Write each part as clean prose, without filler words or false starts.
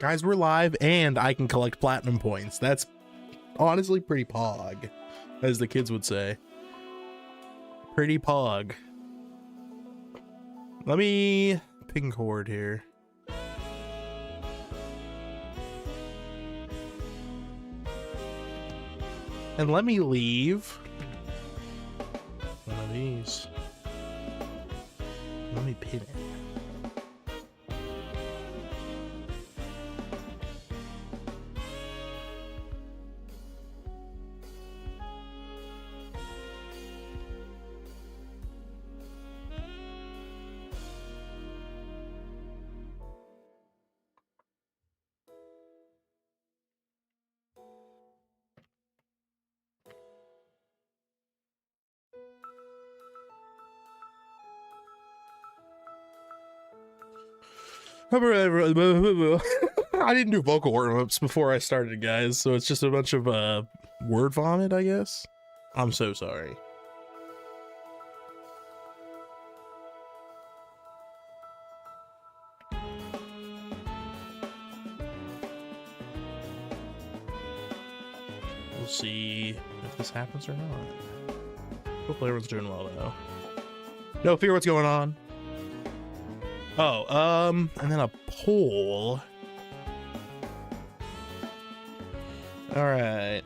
Guys, we're live and I can collect platinum points. That's honestly pretty pog, as the kids would say. Pretty pog. Let me ping cord here. And let me leave one of these. Let me pin it. I didn't do vocal warm-ups before I started, guys, so it's just a bunch of word vomit, I guess. I'm so sorry. We'll see if this happens or not. Hopefully everyone's doing well though. No fear what's going on. Oh, and then a poll. All right.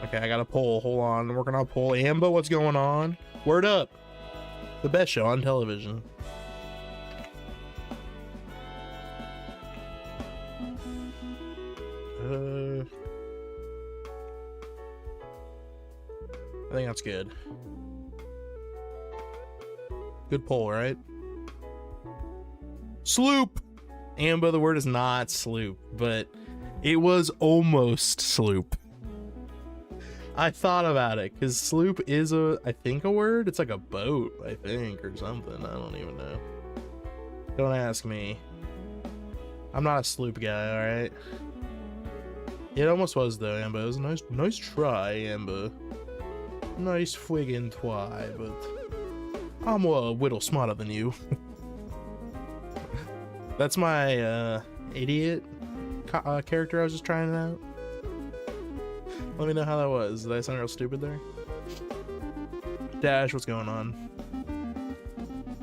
Okay, I got a poll. Hold on, I'm working on a poll. Amber, what's going on? Word up. The best show on television. I think that's good. Good poll, right? Sloop! Amber, the word is not sloop, but it was almost sloop. I thought about it, because sloop is I think a word? It's like a boat, I think, or something. I don't even know. Don't ask me. I'm not a sloop guy, alright? It almost was, though, Amber. It was a nice try, Amber. Nice friggin' try, but I'm a little smarter than you. That's my idiot character I was just trying out. Let me know how that was. Did I sound real stupid there? Dash, what's going on?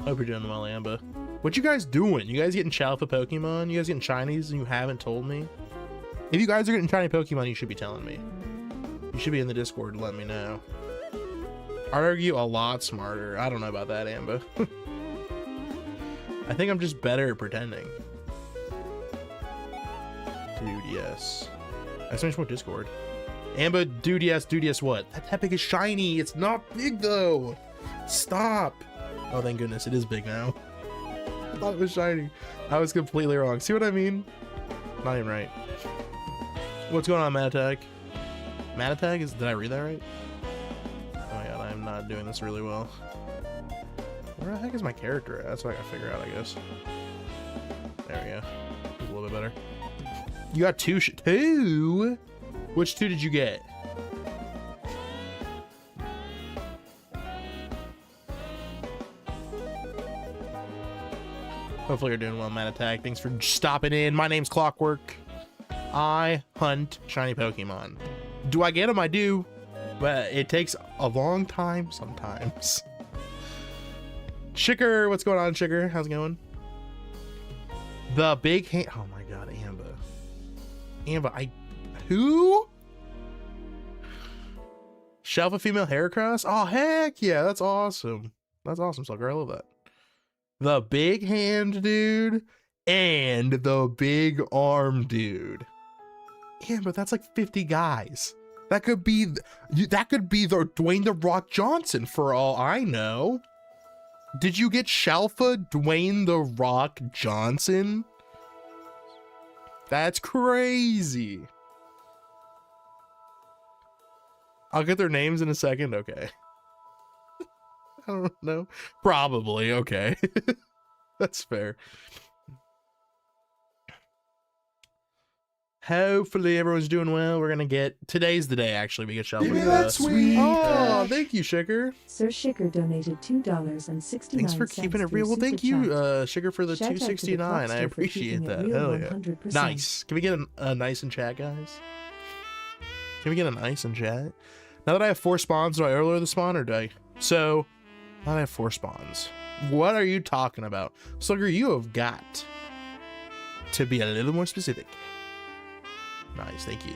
Hope you're doing well, Amber. What you guys doing? You guys getting shalpha Pokemon? You guys getting shinies and you haven't told me? If you guys are getting shiny Pokemon, you should be telling me. You should be in the Discord to let me know. I'd argue a lot smarter. I don't know about that, Amber. I think I'm just better at pretending. Dude, yes. I just more Discord. Amber, dude, yes what? That epic is shiny. It's not big, though. Stop. Oh, thank goodness. It is big now. I thought it was shiny. I was completely wrong. See what I mean? Not even right. What's going on, Matatag? Matatag? Did I read that right? Oh my god, I'm not doing this really well. Where the heck is my character at? That's what I gotta figure out, I guess. There we go. A little bit better. You got two? Which two did you get? Hopefully you're doing well, Matatag. Thanks for stopping in. My name's Clockwork. I hunt shiny Pokemon. Do I get them? I do. But it takes a long time sometimes. Chicker, what's going on, Chicker? How's it going? The big hand. Oh my god, Amber. Amber, who? Shalpha female Heracross? Oh, heck yeah, that's awesome. That's awesome, sucker. I love that. The big hand dude and the big arm dude. Yeah, but that's like 50 guys. That could be the Dwayne The Rock Johnson for all I know. Did you get Shalpha Dwayne The Rock Johnson? That's crazy. I'll get their names in a second. Okay. I don't know. Probably. Okay. That's fair. Hopefully everyone's doing well. We're gonna get today's the day. Actually, we get shalpha. Give me that sweet Oh, thank you, Shicker. Sir Shicker donated $2.69. Thanks for keeping it real. Well, thank you, Shicker, for the $2.69. I appreciate that. Hell yeah. 100%. Nice. Can we get a nice in chat, guys? Can we get a nice in chat? Now that I have 4 spawns, do I earlier the spawn or do I? So, now that I have 4 spawns. What are you talking about? Slugger, you have got to be a little more specific. Nice, thank you.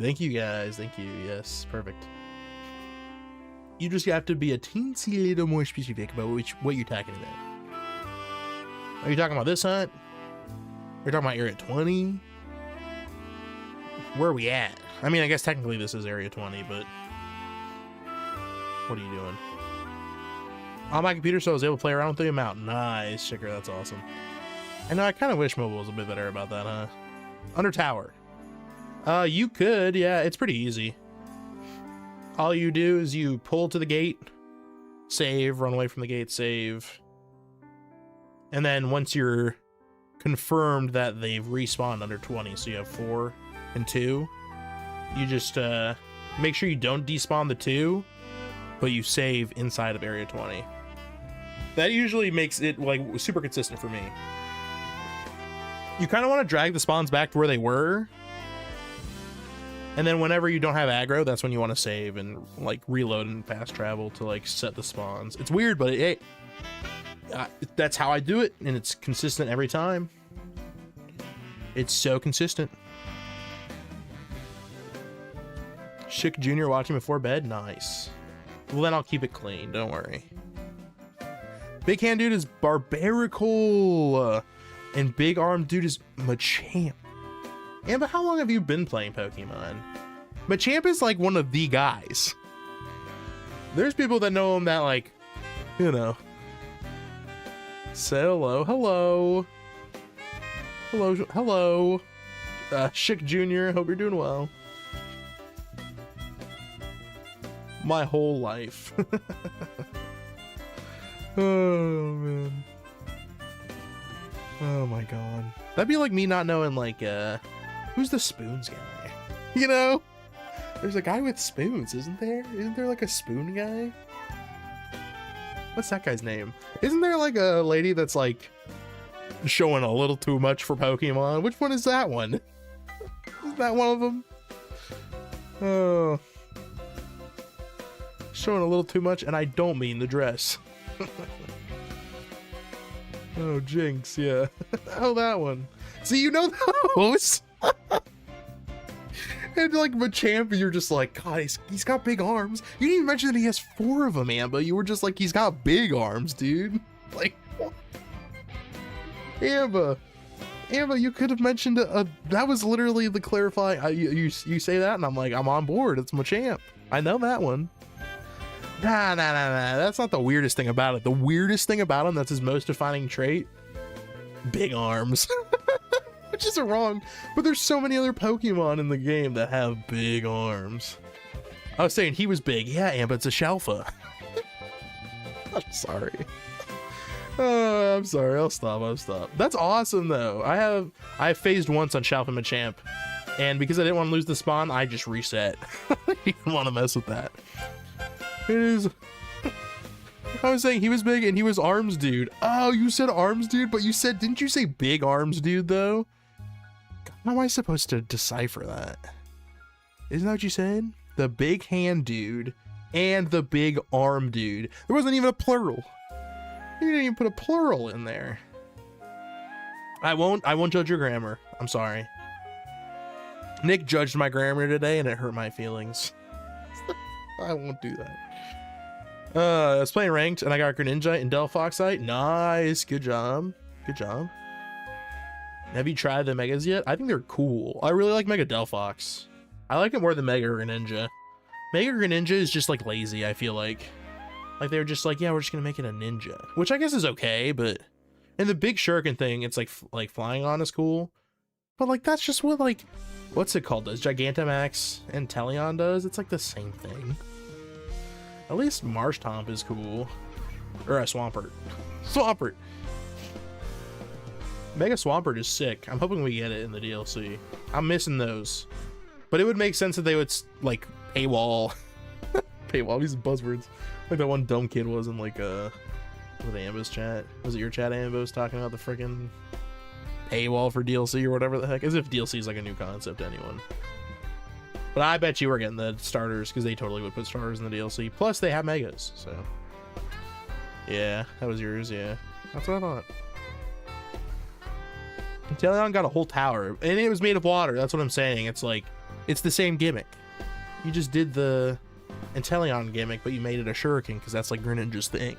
Thank you, guys. Thank you. Yes, perfect. You just have to be a teensy little more specific about what you're talking about. Are you talking about this hunt? You're talking about Area 20? Where are we at? I mean, I guess technically this is Area 20, but what are you doing? On my computer, so I was able to play around with the amount. Nice, Shicker, that's awesome. I know, I kind of wish mobile was a bit better about that, huh? Under tower. You could, yeah, it's pretty easy. All you do is you pull to the gate, save, run away from the gate, save. And then once you're confirmed that they've respawned under 20, so you have 4 and 2, you just make sure you don't despawn the 2, but you save inside of Area 20. That usually makes it like super consistent for me. You kind of want to drag the spawns back to where they were. And then whenever you don't have aggro, that's when you want to save and like reload and fast travel to like set the spawns. It's weird, but that's how I do it. And it's consistent every time. It's so consistent. Shick Jr. watching before bed. Nice. Well, then I'll keep it clean. Don't worry. Big hand dude is Barbarical. And big arm dude is Machamp. Yeah, but how long have you been playing Pokemon? Machamp is like one of the guys. There's people that know him that like, you know. Say hello, hello. Hello, hello. Shick Jr., hope you're doing well. My whole life. Oh, man. Oh my god. That'd be like me not knowing like, who's the spoons guy? You know? There's a guy with spoons, isn't there? Isn't there like a spoon guy? What's that guy's name? Isn't there like a lady that's like showing a little too much for Pokemon? Which one is that one? Is that one of them? Oh. Showing a little too much, and I don't mean the dress. Oh, Jinx, yeah. Oh, that one. See, you know those? And like Machamp, you're just like, God, he's got big arms. You didn't even mention that he has 4 of them, Amba. You were just like, he's got big arms, dude. Like, Amba, you could have mentioned that was literally the clarifying. You say that, and I'm like, I'm on board. It's Machamp. I know that one. Nah. That's not the weirdest thing about it. The weirdest thing about him, that's his most defining trait, big arms. Which isn't wrong, but there's so many other Pokemon in the game that have big arms. I was saying he was big. Yeah, but it's a shalpha. I'm sorry. I'm sorry. I'll stop. That's awesome though. I phased once on Shalpha Machamp, and because I didn't want to lose the spawn, I just reset. I didn't want to mess with that. It is. I was saying he was big and he was arms dude. Oh, you said arms dude, but didn't you say big arms dude though? How am I supposed to decipher that? Isn't that what you said? The big hand dude and the big arm dude. There wasn't even a plural. You didn't even put a plural in there. I won't judge your grammar. I'm sorry. Nick judged my grammar today and it hurt my feelings. I won't do that. I was playing ranked and I got Greninja and Delphoxite. Nice. Good job. Have you tried the Megas yet? I think they're cool. I really like Mega Delphox. I like it more than Mega Greninja. Mega Greninja is just like lazy, I feel like. Like they were just like, yeah, we're just gonna make it a ninja. Which I guess is okay, but and the big shuriken thing, it's like flying on is cool. But like that's just what like what's it called does? Gigantamax and Teleon does? It's like the same thing. At least Marshtomp is cool. Or a Swampert. Mega Swampert is sick. I'm hoping we get it in the DLC. I'm missing those. But it would make sense that they would, like, paywall. Paywall, these buzzwords. Like that one dumb kid was in, like, with Ambo's chat. Was it your chat, Ambo's, talking about the freaking paywall for DLC or whatever the heck? As if DLC is, like, a new concept to anyone. But I bet you were getting the starters, because they totally would put starters in the DLC. Plus, they have megas, so. Yeah, that was yours, yeah. That's what I thought. Inteleon got a whole tower, and it was made of water. That's what I'm saying. It's like, it's the same gimmick. You just did the Inteleon gimmick, but you made it a shuriken, because that's like Greninja's thing.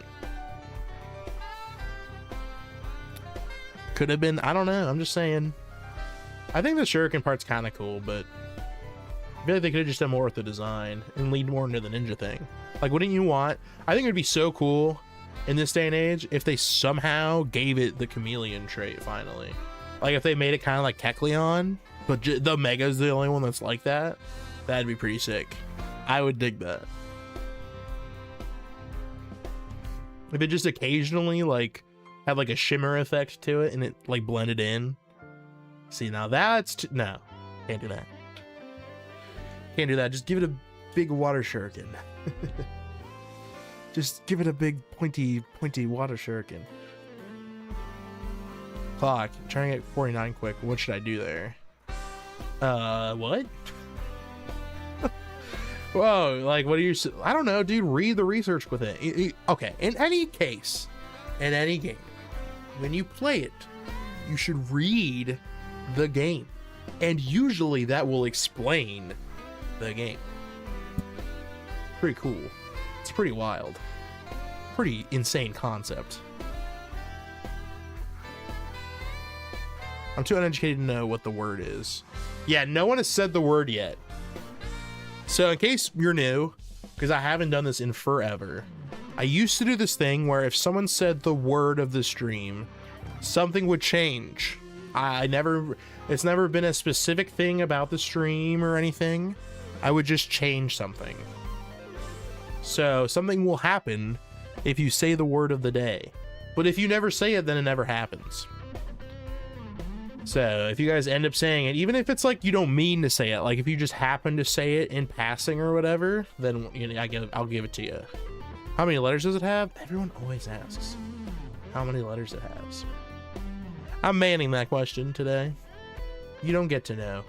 Could have been, I don't know. I'm just saying. I think the shuriken part's kind of cool, but I feel like they could have just done more with the design and leaned more into the ninja thing. Like, wouldn't you want? I think it would be so cool in this day and age if they somehow gave it the chameleon trait finally. Like, if they made it kind of like Kecleon, but the Mega's the only one that's like that, that'd be pretty sick. I would dig that. If it just occasionally, like, had like a shimmer effect to it and it, like, blended in. See, now that's... no, can't do that. Can't do that. Just give it a big water shuriken. Just give it a big pointy water shuriken. Clock, trying to get 49 quick. What should I do there? What? Whoa, like, what are you... I don't know, dude. Read the research with it. Okay, in any case, in any game, when you play it, you should read the game. And usually that will explain the game. Pretty cool. It's pretty wild. Pretty insane concept. I'm too uneducated to know what the word is. Yeah, no one has said the word yet. So in case you're new, because I haven't done this in forever, I used to do this thing where if someone said the word of the stream, something would change. It's never been a specific thing about the stream or anything. I would just change something. So something will happen if you say the word of the day. But if you never say it, then it never happens. So if you guys end up saying it, even if it's like you don't mean to say it, like if you just happen to say it in passing or whatever, then I'll give it to you. How many letters does it have? Everyone always asks how many letters it has. I'm manning that question today. You don't get to know.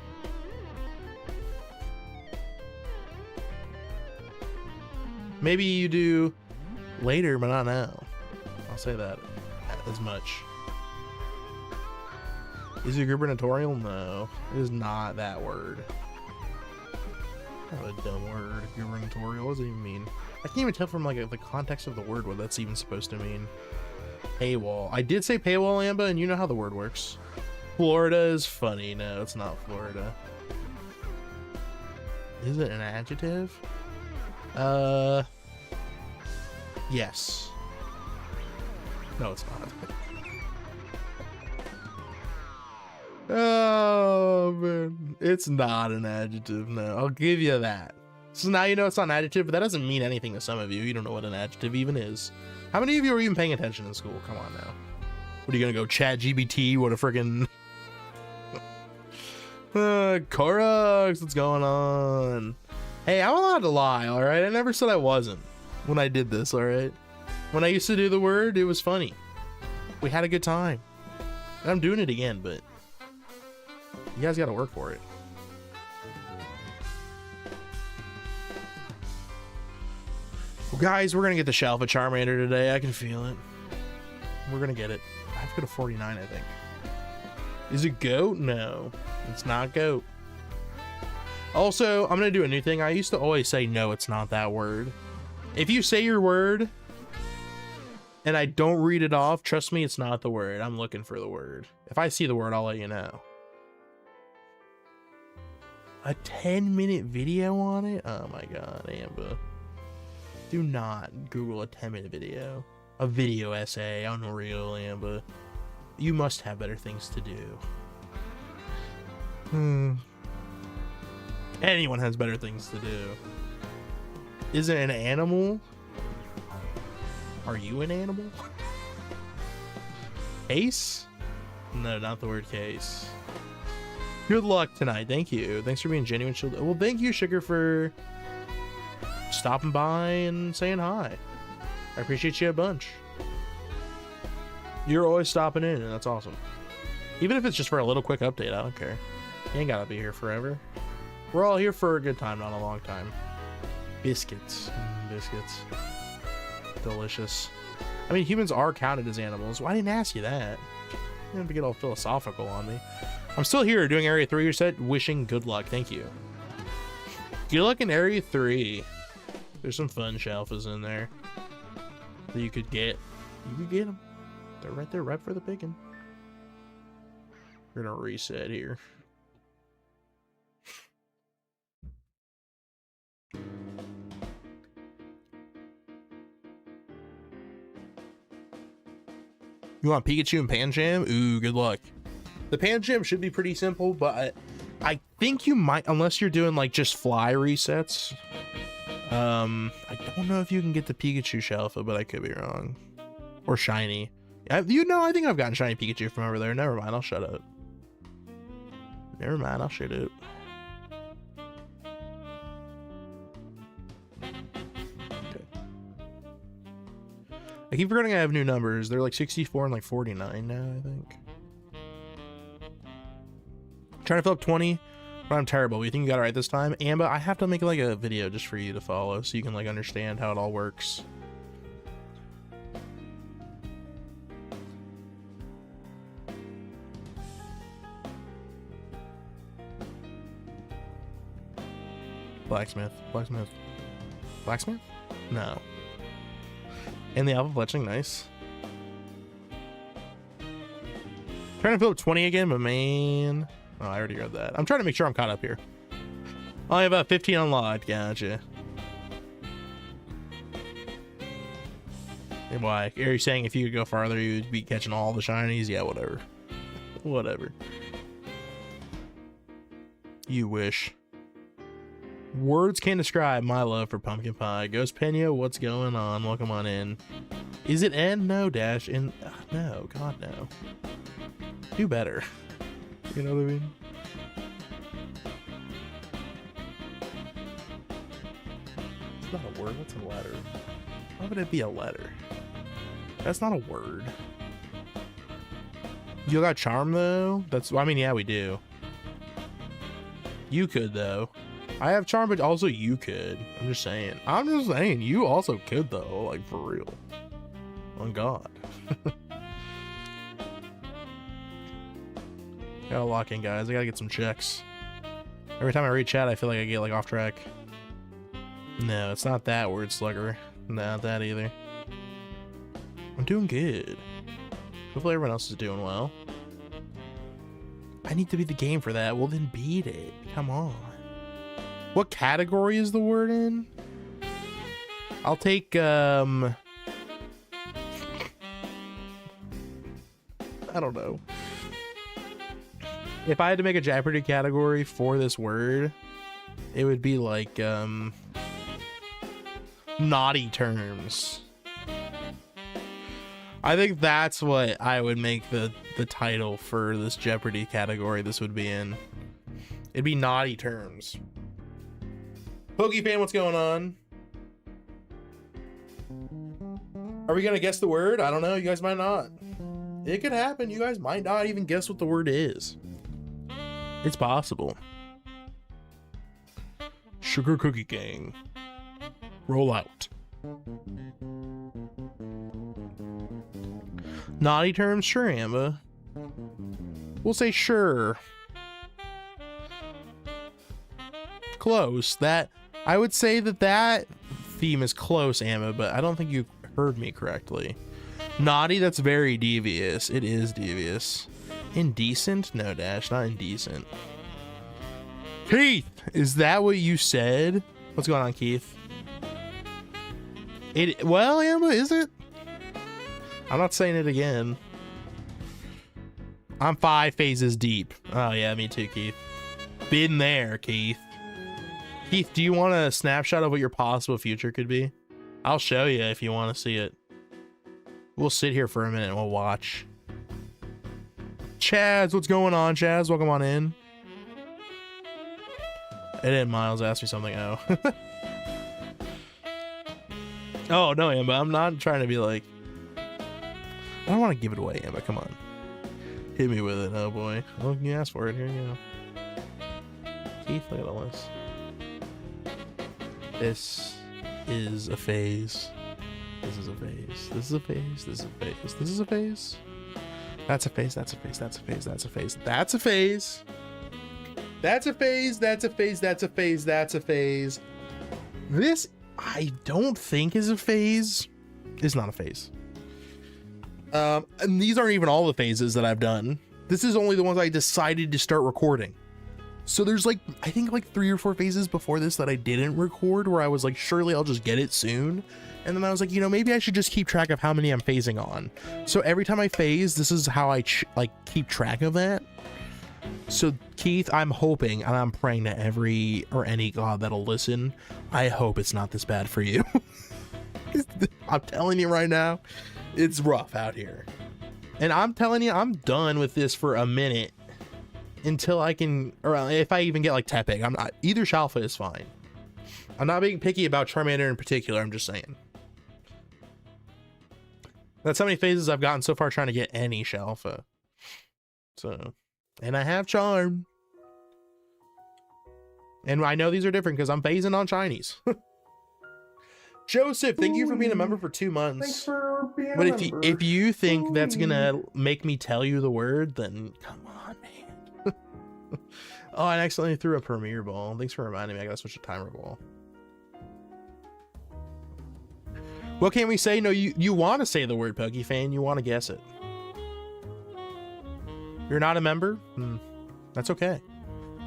Maybe you do later, but not now. I'll say that as much. Is it gubernatorial? No, it is not that word. Kind of a dumb word, gubernatorial. What does it even mean? I can't even tell from like the context of the word what that's even supposed to mean. Paywall. I did say paywall, Amba, and you know how the word works. Florida is funny. No, it's not Florida. Is it an adjective? Yes. No, it's not. Oh, man. It's not an adjective. No, I'll give you that. So now you know it's not an adjective, but that doesn't mean anything to some of you. You don't know what an adjective even is. How many of you are even paying attention in school? Come on now. What are you gonna go chat GBT? What a freaking... Korux, what's going on? Hey, I'm allowed to lie, alright? I never said I wasn't when I did this, alright? When I used to do the word, it was funny. We had a good time. And I'm doing it again, but you guys gotta work for it. Well, guys, we're gonna get the Shalpha Charmander today. I can feel it. We're gonna get it. I have to go to 49, I think. Is it goat? No, it's not goat. Also, I'm gonna do a new thing. I used to always say, no, it's not that word. If you say your word and I don't read it off, trust me, it's not the word. I'm looking for the word. If I see the word, I'll let you know. A 10-minute video on it? Oh my god, Amba. Do not Google a 10-minute video. A video essay. Unreal, Amba. You must have better things to do. Anyone has better things to do. Is it an animal? Are you an animal? Ace? No, not the word case. Good luck tonight. Thank you. Thanks for being genuine. Well, thank you, Sugar, for stopping by and saying hi. I appreciate you a bunch. You're always stopping in, and that's awesome. Even if it's just for a little quick update, I don't care. You ain't gotta be here forever. We're all here for a good time, not a long time. Biscuits. Biscuits. Delicious. I mean, humans are counted as animals. Well, I didn't ask you that. You have to get all philosophical on me. I'm still here doing Area 3 reset, wishing good luck. Thank you. Good luck in Area 3. There's some fun shalphas in there that you could get. You could get them. They're right there, right for the picking. We're gonna reset here. You want Pikachu and Panjam? Ooh, good luck. The Panjam should be pretty simple, but I think you might, unless you're doing like just fly resets. I don't know if you can get the Pikachu Shalpha, but I could be wrong. Or shiny. You know, I think I've gotten shiny Pikachu from over there. Never mind, I'll shut up. Never mind, I'll shut up. I keep forgetting I have new numbers. They're like 64 and like 49 now, I think. Trying to fill up 20, but I'm terrible. But you think you got it right this time? Amba, I have to make like a video just for you to follow so you can like understand how it all works. Blacksmith. Blacksmith. Blacksmith? No. And the alpha fletching, nice. Trying to fill up 20 again, but man. Oh, I already got that. I'm trying to make sure I'm caught up here. I have 15 unlocked. Gotcha. And why? Are you saying if you could go farther, you'd be catching all the shinies? Yeah, whatever. Whatever. You wish. Words can't describe my love for pumpkin pie. Ghost Pena, what's going on? Welcome on in. Is it N? No, dash. In? No, God, no. Do better. You know what I mean? It's not a word. What's a letter? Why would it be a letter? That's not a word. You got charm, though? That's, well, I mean, yeah, we do. You could, though. I have charm, but also you could. I'm just saying. You also could, though. Like, for real. On God. Gotta lock in, guys. I gotta get some checks. Every time I read chat, I feel like I get, like, off track. No, it's not that word slugger. Not that either. I'm doing good. Hopefully everyone else is doing well. I need to beat the game for that. Well, then beat it. Come on. What category is the word in? I'll take, I don't know. If I had to make a Jeopardy category for this word, it would be like, naughty terms. I think that's what I would make the title for this Jeopardy category this would be in. It'd be naughty terms. Pokefan, what's going on? Are we gonna guess the word? I don't know. You guys might not. It could happen. You guys might not even guess what the word is. It's possible. Sugar Cookie Gang. Roll out. Naughty terms? Sure, Amba. We'll say sure. Close. That, I would say that theme is close, Amba, but I don't think you heard me correctly. Naughty, that's very devious. It is devious. Indecent? No, Dash, not indecent. Keith, is that what you said? What's going on, Keith? Well, Amba, is it? I'm not saying it again. I'm 5 phases deep. Oh yeah, me too, Keith. Been there, Keith. Keith, do you want a snapshot of what your possible future could be? I'll show you if you want to see it. We'll sit here for a minute and we'll watch. Chaz, what's going on, Chaz? Welcome on in. And then Miles asked me something. Oh. Oh, no, Amber. I'm not trying to be like... I don't want to give it away, Amber. Come on. Hit me with it. Oh, boy. Oh, you asked for it. Here you go. Keith, look at all this. This is a phase. This is a phase. This is a phase. This is a phase. This is a phase. That's a phase. That's a phase. That's a phase. That's a phase. That's a phase. That's a phase. That's a phase. That's a phase. That's a phase. This, I don't think, is a phase. It's not a phase. And these aren't even all the phases that I've done. This is only the ones I decided to start recording. So there's like, I think like 3 or 4 phases before this that I didn't record, where I was like, surely I'll just get it soon. And then I was like, you know, maybe I should just keep track of how many I'm phasing on. So every time I phase, this is how I keep track of that. So Keith, I'm hoping and I'm praying to every or any god that'll listen. I hope it's not this bad for you. I'm telling you right now, it's rough out here. And I'm telling you, I'm done with this for a minute until I can, or if I even get like Tepig. I'm not, either shalpha is fine. I'm not being picky about Charmander in particular. I'm just saying. That's how many phases I've gotten so far trying to get any shalpha. So, and I have charm. And I know these are different because I'm phasing on shinies. Joseph, thank you for being a member for 2 months. Thanks for being But a member. if you think that's gonna make me tell you the word, then come on, man. Oh, I accidentally threw a Premier Ball. Thanks for reminding me. I gotta switch to Timer Ball. What can we say? No, you want to say the word, Pokefan. You want to guess it. You're not a member? That's okay.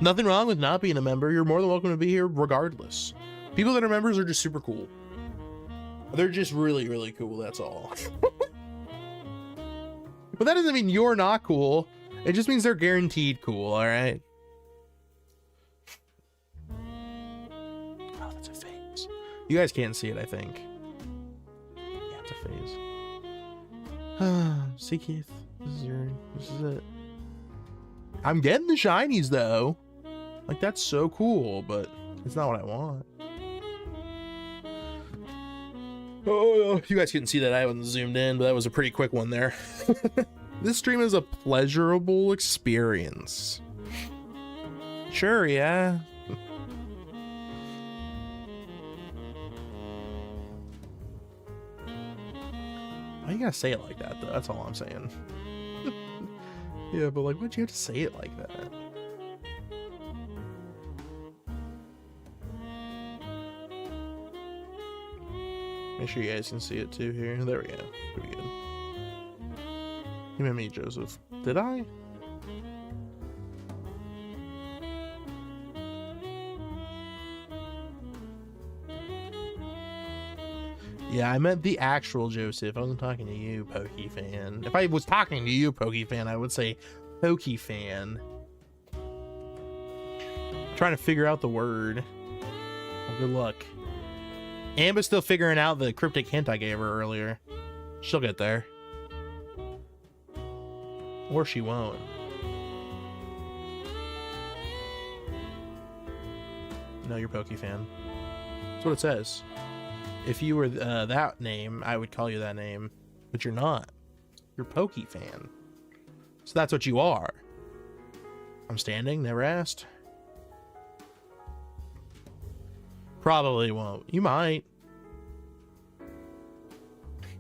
Nothing wrong with not being a member. You're more than welcome to be here regardless. People that are members are just super cool. They're just really, really cool. That's all. But that doesn't mean you're not cool. It just means they're guaranteed cool. All right. Oh, that's a phase. You guys can't see it, I think. Yeah, it's a phase. See, Keith, this is it. I'm getting the shinies though. Like, that's so cool, but it's not what I want. Oh, you guys couldn't see that. I wasn't zoomed in, but that was a pretty quick one there. This stream is a pleasurable experience. Sure, yeah. Why you gotta say it like that, though? That's all I'm saying. Yeah, but like, why'd you have to say it like that? Make sure you guys can see it too here. There we go. Pretty good. You meant me, Joseph. Did I? Yeah, I meant the actual Joseph. I wasn't talking to you, Pokefan. If I was talking to you, Pokefan, I would say Pokefan. Trying to figure out the word. Well, good luck. Amber's still figuring out the cryptic hint I gave her earlier. She'll get there. Or she won't. No, you're Pokefan. That's what it says. If you were that name, I would call you that name. But you're not. You're Pokefan. So that's what you are. I'm standing, never asked. Probably won't. You might.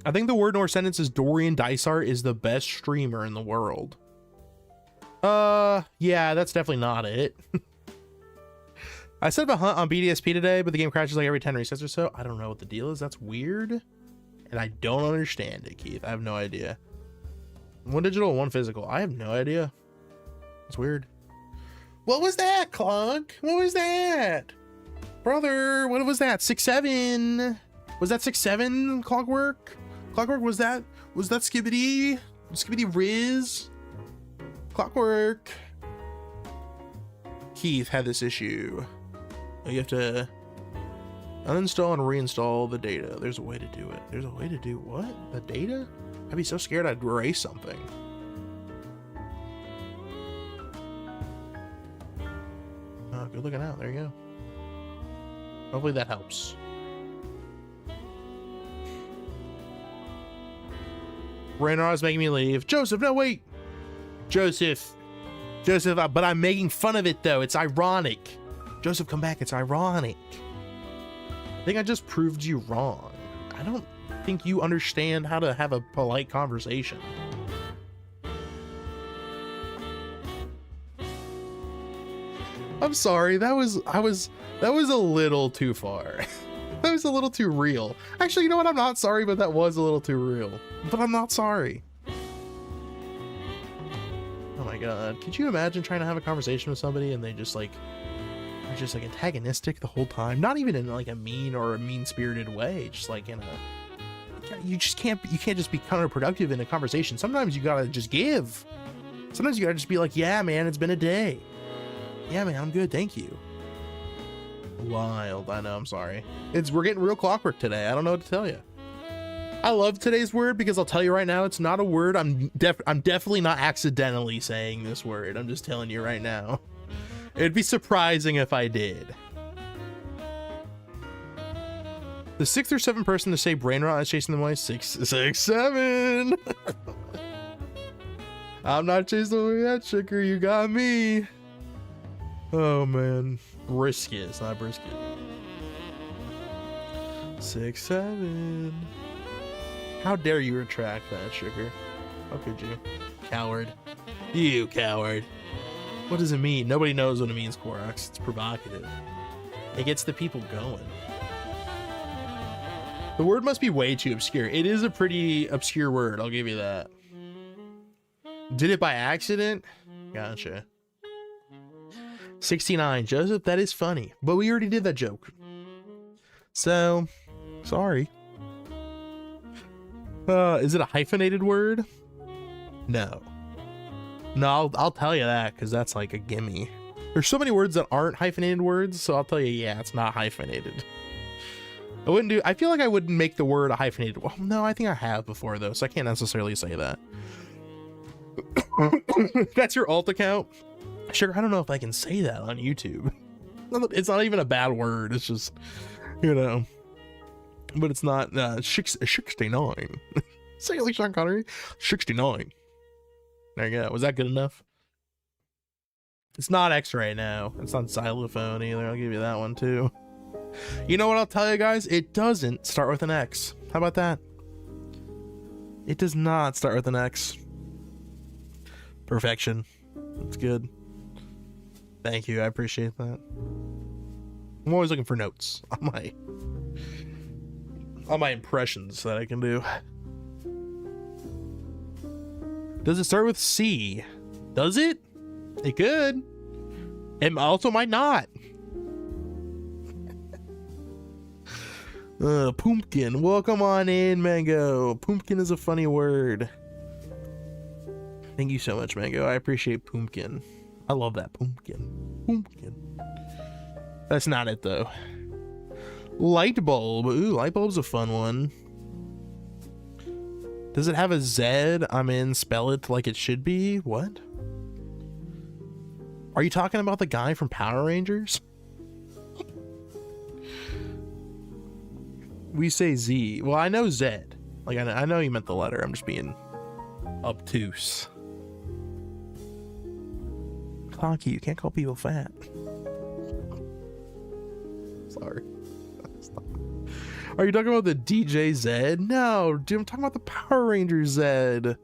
I think the word nor sentence is Dorian Dysart is the best streamer in the world. Yeah, that's definitely not it. I set up a hunt on BDSP today, but the game crashes like every 10 resets or so. I don't know what the deal is. That's weird. And I don't understand it, Keith. I have no idea. 1 digital, 1 physical. I have no idea. It's weird. What was that, Clunk? What was that? Brother, what was that? 6-7. Was that 6-7 Clockwork? Clockwork, was that Skibbity Riz? Clockwork. Keith had this issue. You have to uninstall and reinstall the data. There's a way to do it. There's a way to do what? The data? I'd be so scared I'd erase something. looking out. There you go. Hopefully that helps. Raynor is making me leave. Joseph, no, wait. Joseph, but I'm making fun of it, though. It's ironic. Joseph, come back. It's ironic. I think I just proved you wrong. I don't think you understand how to have a polite conversation. I'm sorry. That was a little too far. That was a little too real. Actually, you know what? I'm not sorry, but that was a little too real. But I'm not sorry. Oh my god. Could you imagine trying to have a conversation with somebody and they just like are just like antagonistic the whole time? Not even in like a mean or a mean-spirited way, just like in a you can't just be counterproductive in a conversation. Sometimes you gotta just give. Sometimes you gotta just be like, yeah, man, it's been a day. Yeah, man, I'm good, thank you. Wild. I know, I'm sorry. We're getting real clockwork today. I don't know what to tell you. I love today's word because I'll tell you right now, it's not a word. I'm definitely not accidentally saying this word. I'm just telling you right now. It'd be surprising if I did. The 6th or 7th person to say brain rot is chasing them away. 6, 7. I'm not chasing away that chicker. You got me. Oh man, brisket. It's not brisket. 6, 7. How dare you retract that, sugar? How could you? Coward. You coward. What does it mean? Nobody knows what it means, Korox. It's provocative. It gets the people going. The word must be way too obscure. It is a pretty obscure word, I'll give you that. Did it by accident? Gotcha. 69. Joseph, that is funny. But we already did that joke. So, sorry. Is it a hyphenated word? No. No, I'll tell you that because that's like a gimme. There's so many words that aren't hyphenated words, so I'll tell you, yeah, it's not hyphenated. I feel like I wouldn't make the word a hyphenated. Well, no, I think I have before though, so I can't necessarily say that. That's your alt account? Sure, I don't know if I can say that on YouTube. It's not even a bad word. It's just, you know. But it's not 69. Say it like Sean Connery. 69. There you go. Was that good enough? It's not X-ray now. It's not xylophone either. I'll give you that one too. You know what I'll tell you guys? It doesn't start with an X. How about that? It does not start with an X. Perfection. That's good. Thank you. I appreciate that. I'm always looking for notes on my impressions that I can do. Does it start with C? Does it? It could. It also might not. Pumpkin. Welcome on in, Mango. Pumpkin is a funny word. Thank you so much, Mango. I appreciate pumpkin. I love that pumpkin. Pumpkin. That's not it, though. Light bulb. Ooh, light bulb's a fun one. Does it have a Z? I'm in. Spell it like it should be. What? Are you talking about the guy from Power Rangers? We say Z. Well, I know Z. Like, I know you meant the letter. I'm just being obtuse. Clonky, you can't call people fat. Sorry. Are you talking about the DJ Z? No, dude, I'm talking about the Power Rangers Z.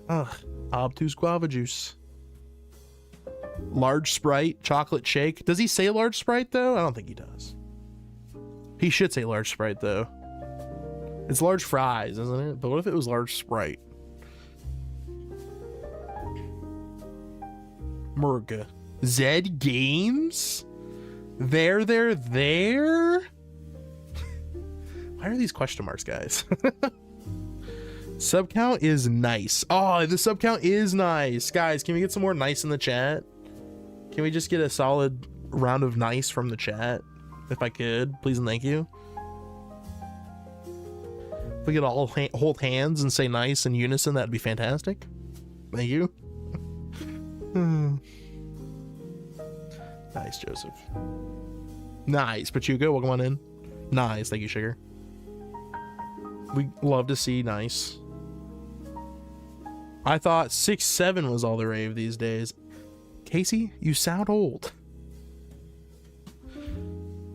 Ugh, obtuse guava juice. Large Sprite, chocolate shake. Does he say large Sprite though? I don't think he does. He should say large Sprite though. It's large fries, isn't it? But what if it was large Sprite? Murga. Zed Games? There. Why are these question marks, guys? Sub count is nice. Oh, the sub count is nice. Guys, can we get some more nice in the chat? Can we just get a solid round of nice from the chat? If I could, please and thank you. If we could all hold hands and say nice in unison, that'd be fantastic. Thank you. Nice, Joseph. Nice. Pachuca, welcome on in. Nice. Thank you, Sugar. We love to see nice. I thought 6'7" was all the rave these days. Casey, you sound old.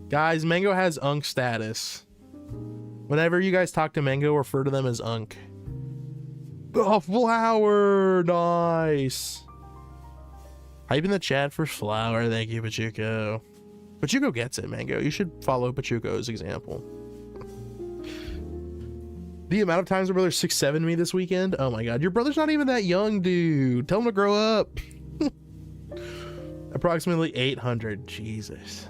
Guys, Mango has Unk status. Whenever you guys talk to Mango, refer to them as Unk. Oh, Flower! Nice! Hype in the chat for Flower. Thank you, Pachuco. Pachuco gets it, Mango. You should follow Pachuco's example. The amount of times my brother 6'7" me this weekend. Oh my god, your brother's not even that young, dude. Tell him to grow up. Approximately 800. Jesus.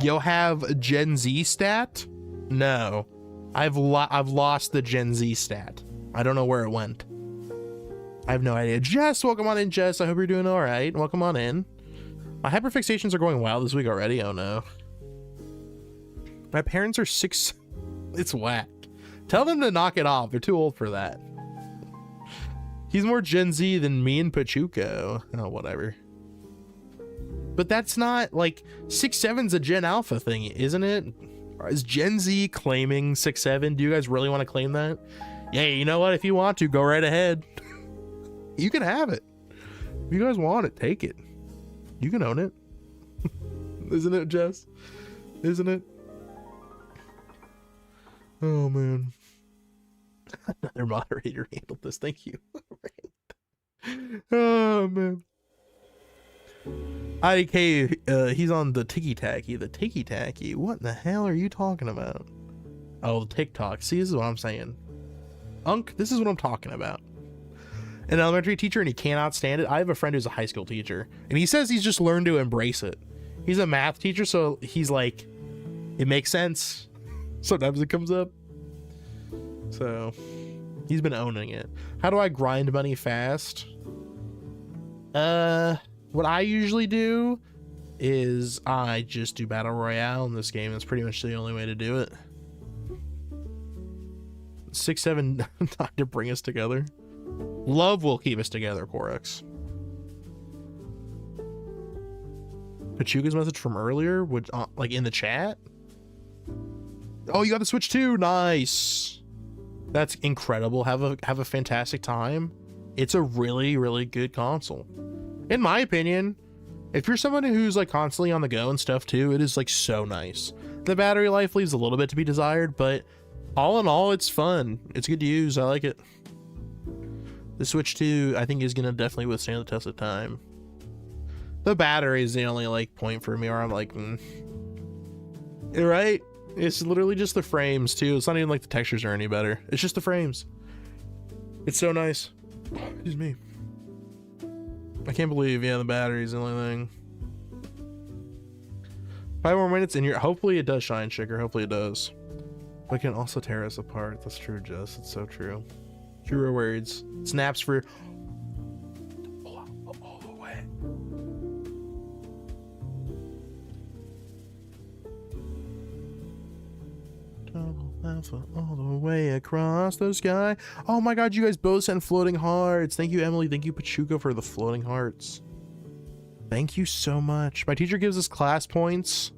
You'll have Gen Z stat? No. I've lost the Gen Z stat. I don't know where it went. I have no idea. Jess, welcome on in, Jess. I hope you're doing all right. Welcome on in. My hyperfixations are going wild this week already. Oh no. My parents are 6. It's whack. Tell them to knock it off. They're too old for that. He's more Gen Z than me and Pachuco. Oh, whatever. But that's not like 6'7's a Gen Alpha thing, isn't it? Is Gen Z claiming 6'7"? Do you guys really want to claim that? Yeah, you know what? If you want to, go right ahead. You can have it. If you guys want it, take it. You can own it. Isn't it, Jess? Isn't it? Oh, man. Another moderator handled this. Thank you. Oh, man. IDK, he's on the Tiki Tacky. The Tiki Tacky? What in the hell are you talking about? Oh, TikTok. See, this is what I'm saying. Unk, this is what I'm talking about. An elementary teacher, and he cannot stand it. I have a friend who's a high school teacher, and he says he's just learned to embrace it. He's a math teacher, so he's like, it makes sense. Sometimes it comes up. So he's been owning it. How do I grind money fast? What I usually do is I just do battle royale in this game. That's pretty much the only way to do it. 6'7" time to bring us together. Love will keep us together, Corex. Pachuca's message from earlier would like in the chat. Oh, you got the Switch too. Nice. That's incredible. Have a fantastic time. It's a really, really good console. In my opinion, if you're someone who's like constantly on the go and stuff too, it is like so nice. The battery life leaves a little bit to be desired, but all in all, it's fun. It's good to use. I like it. The Switch 2, I think, is going to definitely withstand the test of time. The battery is the only like point for me where I'm like, right? It's literally just the frames too. It's not even like the textures are any better. It's just the frames. It's so nice. Excuse me. I can't believe, yeah, the battery's the only thing. 5 more minutes and hopefully it does shine, Sugar. Hopefully it does. But it can also tear us apart. That's true, Jess. It's so true. True words. Snaps for all the way. Double alpha all the way across the sky. Oh my god, you guys both sent floating hearts. Thank you, Emily. Thank you, Pachuca, for the floating hearts. Thank you so much. My teacher gives us class points.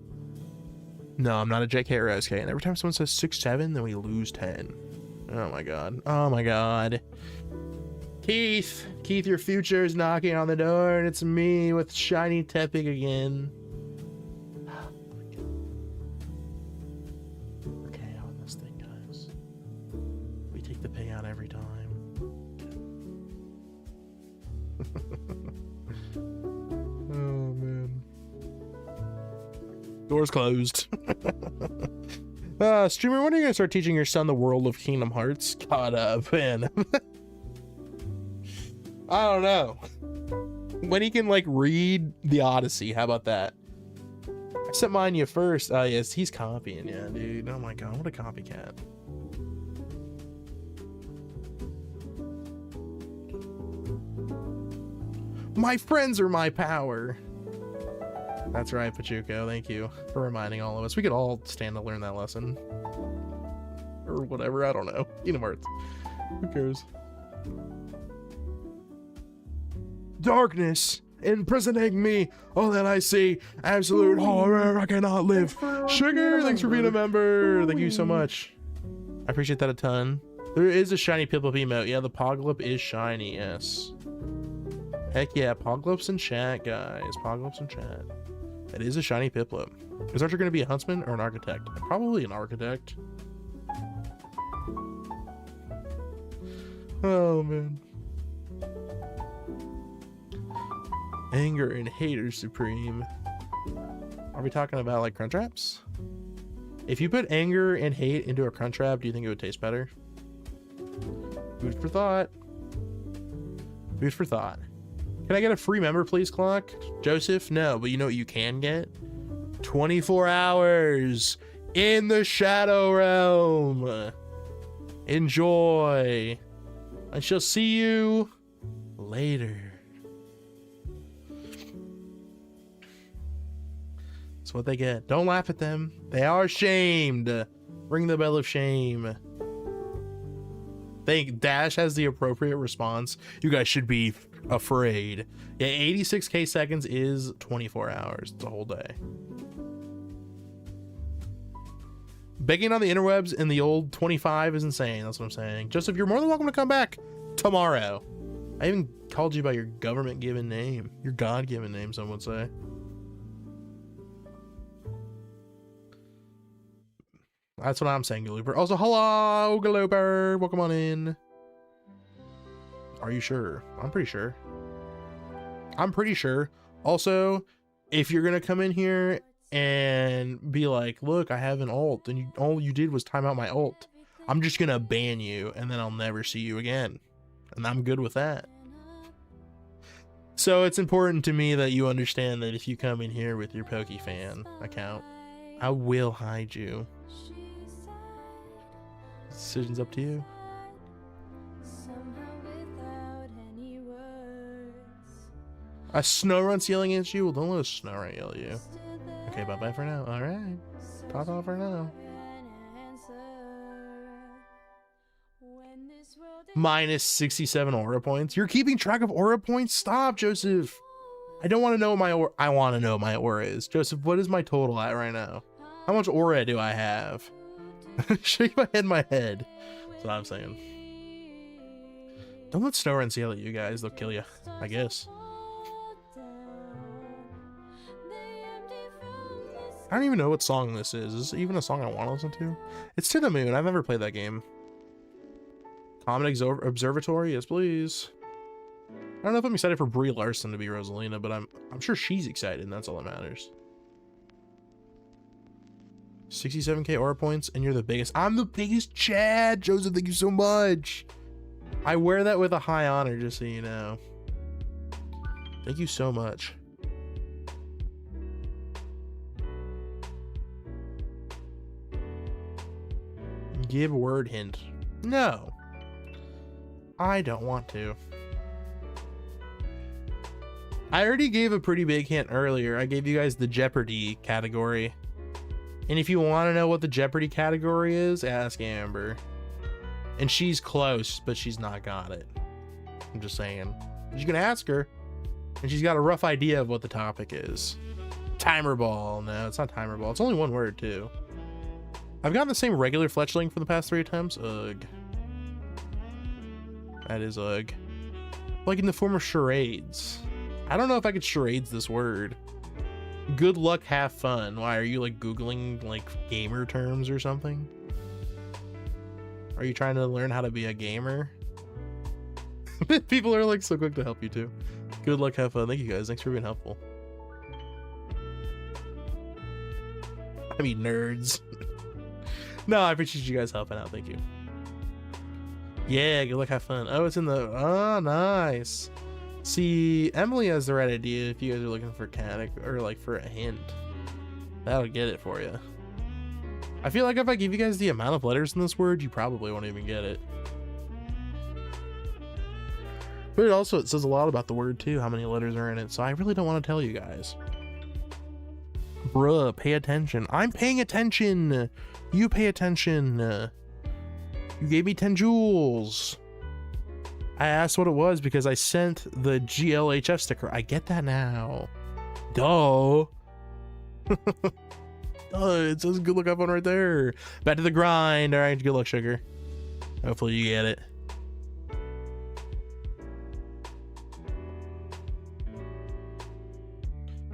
No, I'm not a JK or SK. And every time someone says 6'7", then we lose 10. Oh my god. Oh my god. Keith, your future is knocking on the door, and it's me with shiny Tepic again. Okay, on this thing, guys. We take the payout every time. Oh man. Doors closed. Streamer, when are you gonna start teaching your son the world of Kingdom Hearts? God, man. I don't know. When he can like read the Odyssey, how about that? I sent mine you first. Yes, he's copying, yeah, dude. Oh my god, what a copycat. My friends are my power. That's right, Pachuco. Thank you for reminding all of us. We could all stand to learn that lesson. Or whatever, I don't know. Kingdom Hearts. Who cares? Darkness imprisoning me. All that I see, absolute horror. I cannot live. Sugar, thanks for being a member. Thank you so much. I appreciate that a ton. There is a shiny Piplup emote. Yeah, the Poglip is shiny, yes. Heck yeah, Poglip's in chat, guys. Poglip's in chat. It is a shiny Piplup. Is Archer going to be a huntsman or an architect? Probably an architect. Oh, man. Anger and hate are supreme. Are we talking about like Crunchwraps? If you put anger and hate into a Crunchwrap, do you think it would taste better? Food for thought. Food for thought. Can I get a free member, please, Clock? Joseph? No, but you know what you can get? 24 hours in the Shadow Realm. Enjoy. I shall see you later. That's what they get. Don't laugh at them. They are shamed. Ring the bell of shame. Think Dash has the appropriate response. You guys should be afraid. Yeah, 86k seconds is 24 hours. It's a whole day. Begging on the interwebs in the old 25 is insane. That's what I'm saying. Joseph, you're more than welcome to come back tomorrow. I even called you by your government given name. Your God given name, some would say. That's what I'm saying, Galooper. Also, hello, Galooper. Welcome on in. Are you sure? I'm pretty sure. I'm pretty sure. Also, if you're going to come in here and be like, look, I have an ult, and all you did was time out my ult, I'm just going to ban you, and then I'll never see you again. And I'm good with that. So it's important to me that you understand that if you come in here with your PokeFan account, I will hide you. Decision's up to you. A Snowrunt's yelling at you? Well, don't let a Snowrunt yell at you. Okay, bye-bye for now. Alright. Ta-ta for now. Minus 67 aura points. You're keeping track of aura points? Stop, Joseph. I don't want to know what my aura. I want to know what my aura is. Joseph, what is my total at right now? How much aura do I have? Shake my head, That's what I'm saying. Don't let Snowruns yell at you guys. They'll kill you, I guess. I don't even know what song this is. Is this even a song I want to listen to? It's To the Moon. I've never played that game. Comet Observatory? Yes, please. I don't know if I'm excited for Brie Larson to be Rosalina, but I'm sure she's excited, and that's all that matters. 67k aura points, and you're the biggest. I'm the biggest, Chad. Joseph, thank you so much. I wear that with a high honor, just so you know. Thank you so much. Give word hint. No. I don't want to. I already gave a pretty big hint earlier. I gave you guys the Jeopardy category. And if you want to know what the Jeopardy category is, ask Amber. And she's close, but she's not got it. I'm just saying. You can ask her. And she's got a rough idea of what the topic is. Timer ball. No, it's not timer ball. It's only one word, too. I've gotten the same regular fletchling for the past 3 attempts. Ugh. That is ugh. Like in the form of charades. I don't know if I could charades this word. Good luck, have fun. Why, are you like Googling like gamer terms or something? Are you trying to learn how to be a gamer? People are like so quick to help you too. Good luck, have fun. Thank you guys. Thanks for being helpful. I mean, nerds. No, I appreciate you guys helping out. Thank you. Yeah, good luck, have fun. Oh, it's in the... Oh, nice. See, Emily has the right idea if you guys are looking for or like for a hint. That'll get it for you. I feel like if I give you guys the amount of letters in this word, you probably won't even get it. But it says a lot about the word too, how many letters are in it, so I really don't want to tell you guys. Bruh, pay attention. I'm paying attention. You pay attention. You gave me 10 jewels. I asked what it was because I sent the GLHF sticker. I get that now. Duh. It says good luck iPhone right there. Back to the grind. All right, good luck, sugar. Hopefully you get it.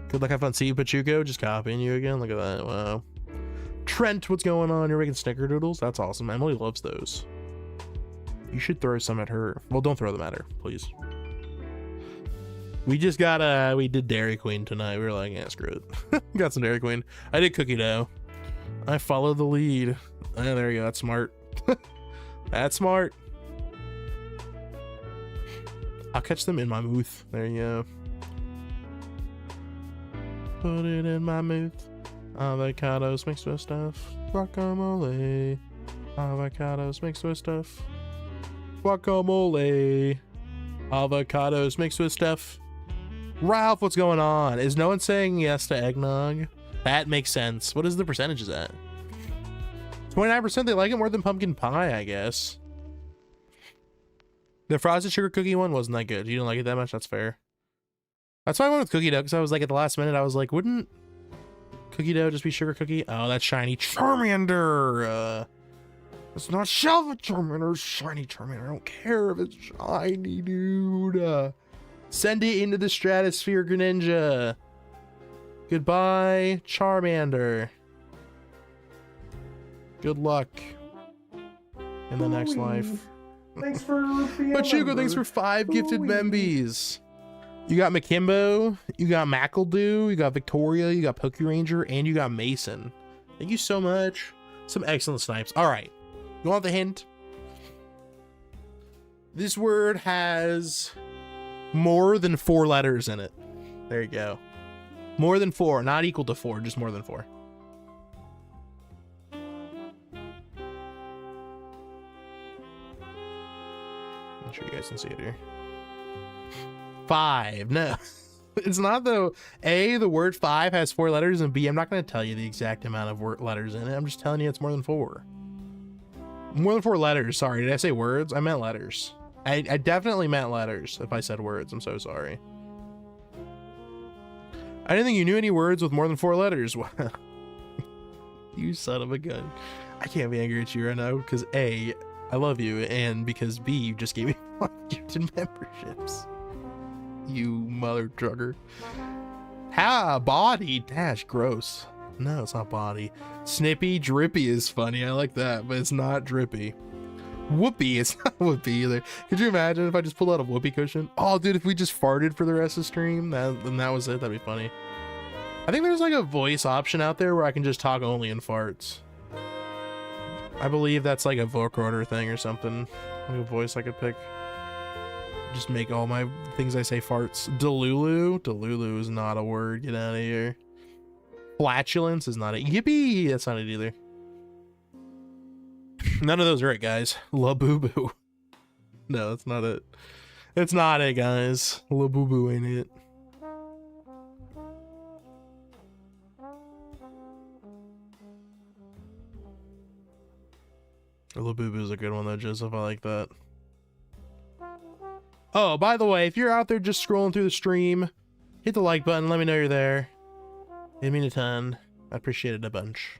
Good luck iPhone. See you, Pachuco. Just copying you again. Look at that. Wow. Trent, what's going on? You're making snickerdoodles? That's awesome. Emily loves those. You should throw some at her. Well, don't throw them at her, please. We just got we did Dairy Queen tonight. We were like, yeah, screw it. Got some Dairy Queen. I did cookie dough. I followed the lead. Oh, there you go. That's smart. That's smart. I'll catch them in my mouth. There you go. Put it in my mouth. Avocados mixed with stuff. Guacamole. Avocados mixed with stuff. Guacamole. Avocados mixed with stuff. Ralph, what's going on? Is no one saying yes to eggnog? That makes sense. What is the percentages at? 29%. They like it more than pumpkin pie, I guess. The frosted sugar cookie one wasn't that good. You didn't like it that much? That's fair. That's why I went with cookie dough, because I was like, at the last minute, I was like, wouldn't cookie dough just be sugar cookie? Oh, that's shiny Charmander. It's not shalpha Charmander, it's shiny Charmander. I don't care if it's shiny, dude. Send it into the stratosphere, Greninja. Goodbye, Charmander. Good luck in the next life. Thanks for being Pachuco, thanks for 5 gifted membies. You got Makimbo, you got McEldew, you got Victoria, you got Pokeranger, and you got Mason. Thank you so much. Some excellent snipes. All right, you want the hint? This word has more than 4 letters in it. There you go. More than 4, not equal to 4, just more than 4. I'm sure you guys can see it here. 5. No, it's not though. A, the word 5 has 4 letters, and B, I'm not going to tell you the exact amount of letters in it. I'm just telling you it's more than 4. More than 4 letters. Sorry, did I say words? I meant letters. I definitely meant letters. If I said words, I'm so sorry. I didn't think you knew any words with more than 4 letters. You son of a gun. I can't be angry at you right now because A, I love you, and because B, you just gave me 5 gifted memberships. You mother trucker. Ha, body dash gross. No, it's not body. Snippy drippy is funny. I like that, but it's not drippy. Whoopee, it's not whoopee either. Could you imagine if I just pulled out a whoopee cushion? Oh, dude, if we just farted for the rest of the stream, then that was it. That'd be funny. I think there's like a voice option out there where I can just talk only in farts. I believe that's like a vocoder thing or something. Like a voice I could pick. Just make all my things I say farts. Delulu? Delulu is not a word. Get out of here. Flatulence is not it. Yippee! That's not it either. None of those are it, guys. La boo boo. No, that's not it. It's not it, guys. La boo boo ain't it. La boo boo is a good one though, Joseph. I like that. Oh, by the way, if you're out there just scrolling through the stream, hit the like button. Let me know you're there. It'd mean a ton. I appreciate it a bunch.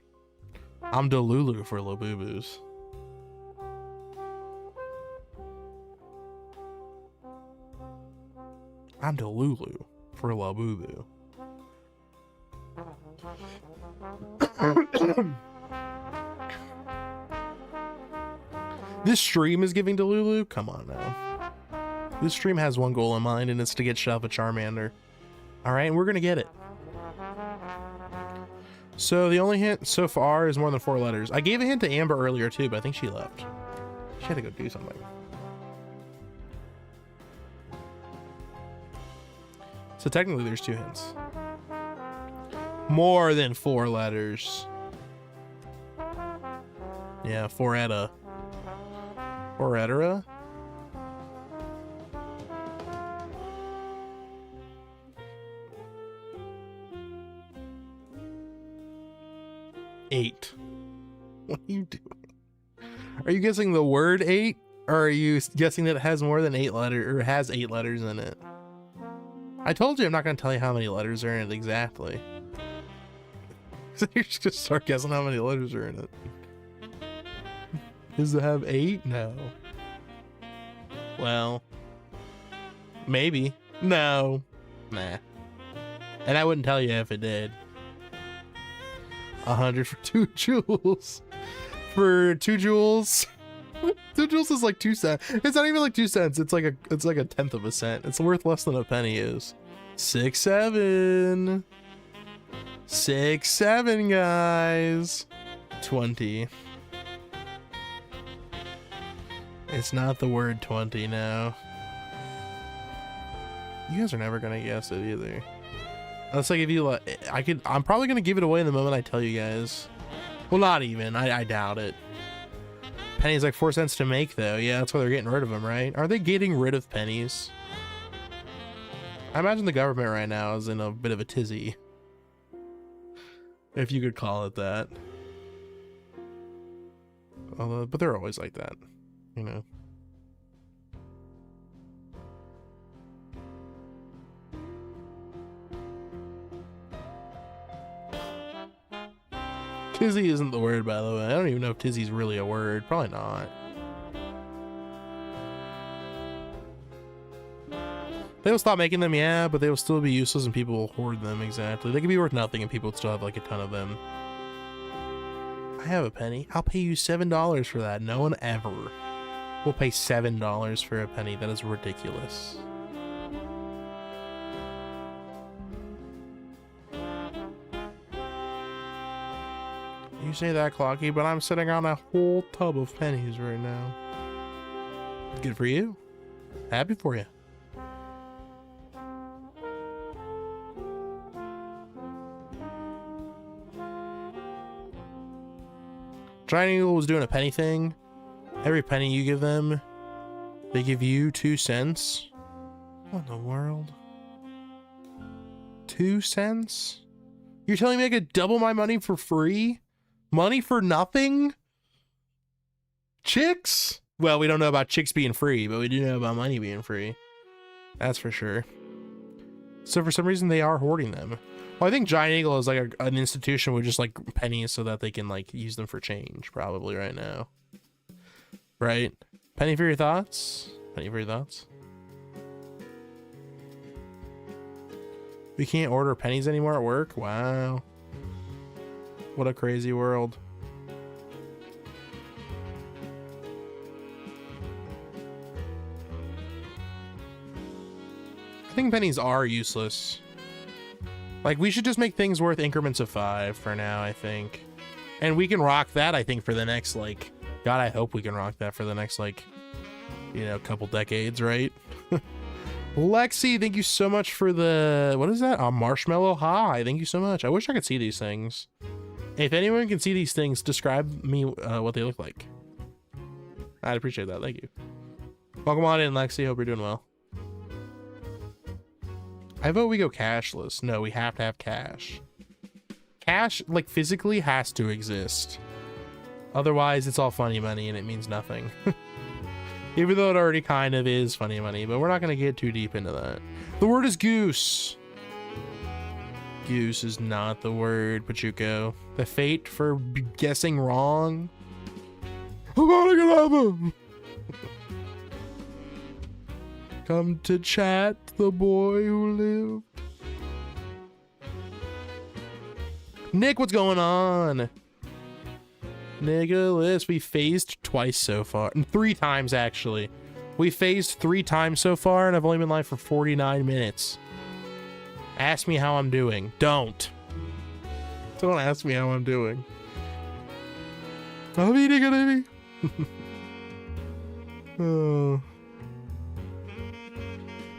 I'm Delulu for La boo boos. I'm Delulu for La boo boo. This stream is giving Delulu? Come on now. This stream has one goal in mind, and it's to get Shalpha Charmander. Alright, and we're gonna get it. So the only hint so far is more than 4 letters. I gave a hint to Amber earlier too, but I think she left. She had to go do something. So technically there's 2 hints. More than 4 letters. Yeah, Foretta. Forettera? Eight. What are you doing? Are you guessing the word 8 Or are you guessing that it has more than 8 letters, or has 8 letters in it? I told you I'm not going to tell you how many letters are in it exactly. So you're just going to start guessing how many letters are in it. Does it have 8? No. Well, maybe. No. Nah. And I wouldn't tell you if it did. 100 for 2 jewels. For 2 jewels. 2 jewels is like 2 cents. It's not even like 2 cents. It's like a tenth of a cent. It's worth less than a penny is. 6, 7. 6, 7, guys. 20. It's not the word 20 now. You guys are never gonna guess it either. Unless I give you like, I'm probably gonna give it away the moment I tell you guys. Well, not even. I doubt it. Pennies like 4 cents to make though. Yeah, that's why they're getting rid of them, right? Are they getting rid of pennies? I imagine the government right now is in a bit of a tizzy, if you could call it that. Although, but they're always like that, you know. Tizzy isn't the word, by the way. I don't even know if tizzy's really a word. Probably not. They will stop making them, yeah, but they will still be useless and people will hoard them, exactly. They could be worth nothing and people would still have like a ton of them. I have a penny. I'll pay you $7 for that. No one ever will pay $7 for a penny. That is ridiculous. You say that, Clocky, but I'm sitting on a whole tub of pennies right now. Good for you. Happy for you. Giant Eagle was doing a penny thing. Every penny you give them, they give you 2 cents. What in the world? 2 cents? You're telling me I could double my money for free? Money for nothing? Chicks? Well, we don't know about chicks being free, but we do know about money being free. That's for sure. So for some reason they are hoarding them. Well, I think Giant Eagle is like an institution with just like pennies so that they can like use them for change probably right now. Right? Penny for your thoughts? Penny for your thoughts? We can't order pennies anymore at work? Wow. What a crazy world. I think pennies are useless. Like, we should just make things worth increments of 5 for now, I think. And we can rock that, I think, for the next, like... God, I hope we can rock that for the next, like, you know, couple decades, right? Lexi, thank you so much for the... What is that? A marshmallow high. Thank you so much. I wish I could see these things. If anyone can see these things, describe me what they look like. I'd appreciate that. Thank you. Welcome on in, Lexi. Hope you're doing well. I vote we go cashless. No, we have to have cash. Cash, like, physically has to exist. Otherwise, it's all funny money and it means nothing. Even though it already kind of is funny money, but we're not going to get too deep into that. The word is goose. Goose is not the word, Pachuco. The fate for guessing wrong. I'm gonna get out of them. Come to chat, the boy who lived. Nick, what's going on? Nicholas, we phased twice so far. 3 times, actually. We phased 3 times so far, and I've only been live for 49 minutes. Ask me how I'm doing. Don't ask me how I'm doing. I'm eating it, baby. Oh.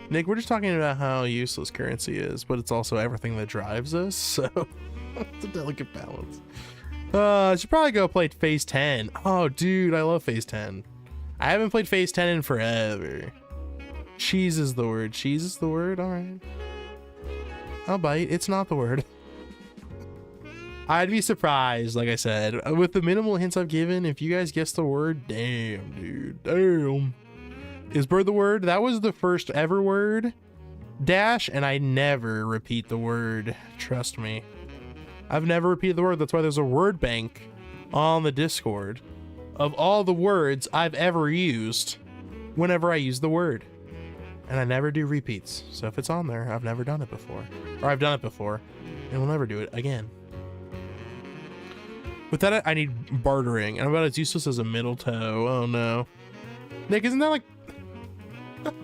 Nick, we're just talking about how useless currency is, but it's also everything that drives us, so it's a delicate balance. I should probably go play Phase 10. Oh, dude, I love Phase 10. I haven't played Phase 10 in forever. Cheese is the word. Cheese is the word? All right. I'll bite. It's not the word. I'd be surprised, like I said, with the minimal hints I've given, if you guys guess the word. Damn, dude. Damn. Is bird the word? That was the first ever word. Dash, and I never repeat the word. Trust me. I've never repeated the word. That's why there's a word bank on the Discord of all the words I've ever used whenever I use the word. And I never do repeats. So if it's on there, I've never done it before. Or I've done it before, and we'll never do it again. With that, I need bartering. I'm about as useless as a middle toe. Oh no. Nick, isn't that like...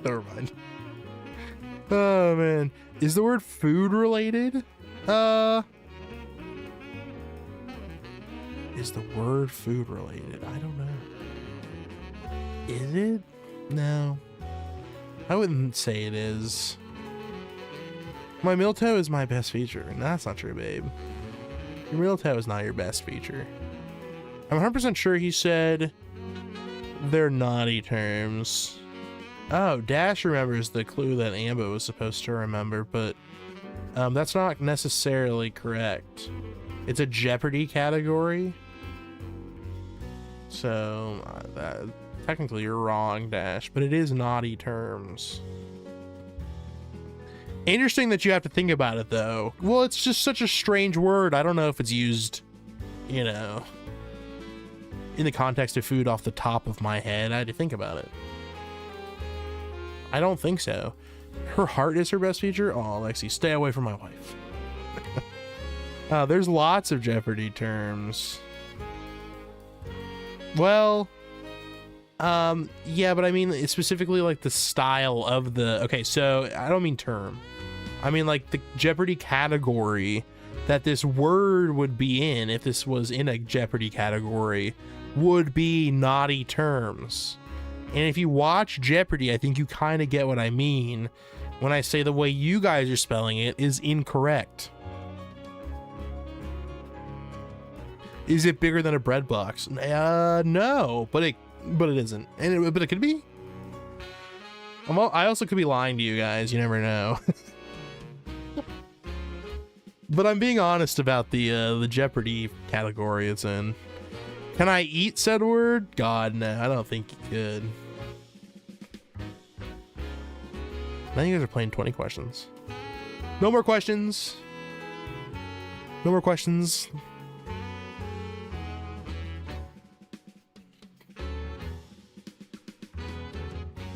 Never mind. Oh man. Is the word food related? Is the word food related? I don't know. Is it? No. I wouldn't say it is. My middle toe is my best feature. And that's not true, babe. Your middle toe is not your best feature. I'm 100% sure he said they're naughty terms. Oh, Dash remembers the clue that Ambo was supposed to remember, but that's not necessarily correct. It's a Jeopardy category. So, technically you're wrong, Dash, but it is naughty terms. Interesting that you have to think about it, though. Well, it's just such a strange word. I don't know if it's used, you know, in the context of food off the top of my head. I had to think about it. I don't think so. Her heart is her best feature? Oh, Lexi, stay away from my wife. There's lots of Jeopardy terms. Well, yeah, but I mean, it's specifically like the style of the... Okay, so I don't mean term. I mean like the Jeopardy category that this word would be in, if this was in a Jeopardy category, would be naughty terms. And if you watch Jeopardy, I think you kind of get what I mean when I say the way you guys are spelling it is incorrect. Is it bigger than a bread box? No, but it isn't. But it could be. I also could be lying to you guys. You never know. But I'm being honest about the Jeopardy category it's in. Can I eat said word? God, no. I don't think you could. Now you guys are playing 20 questions. No more questions. No more questions.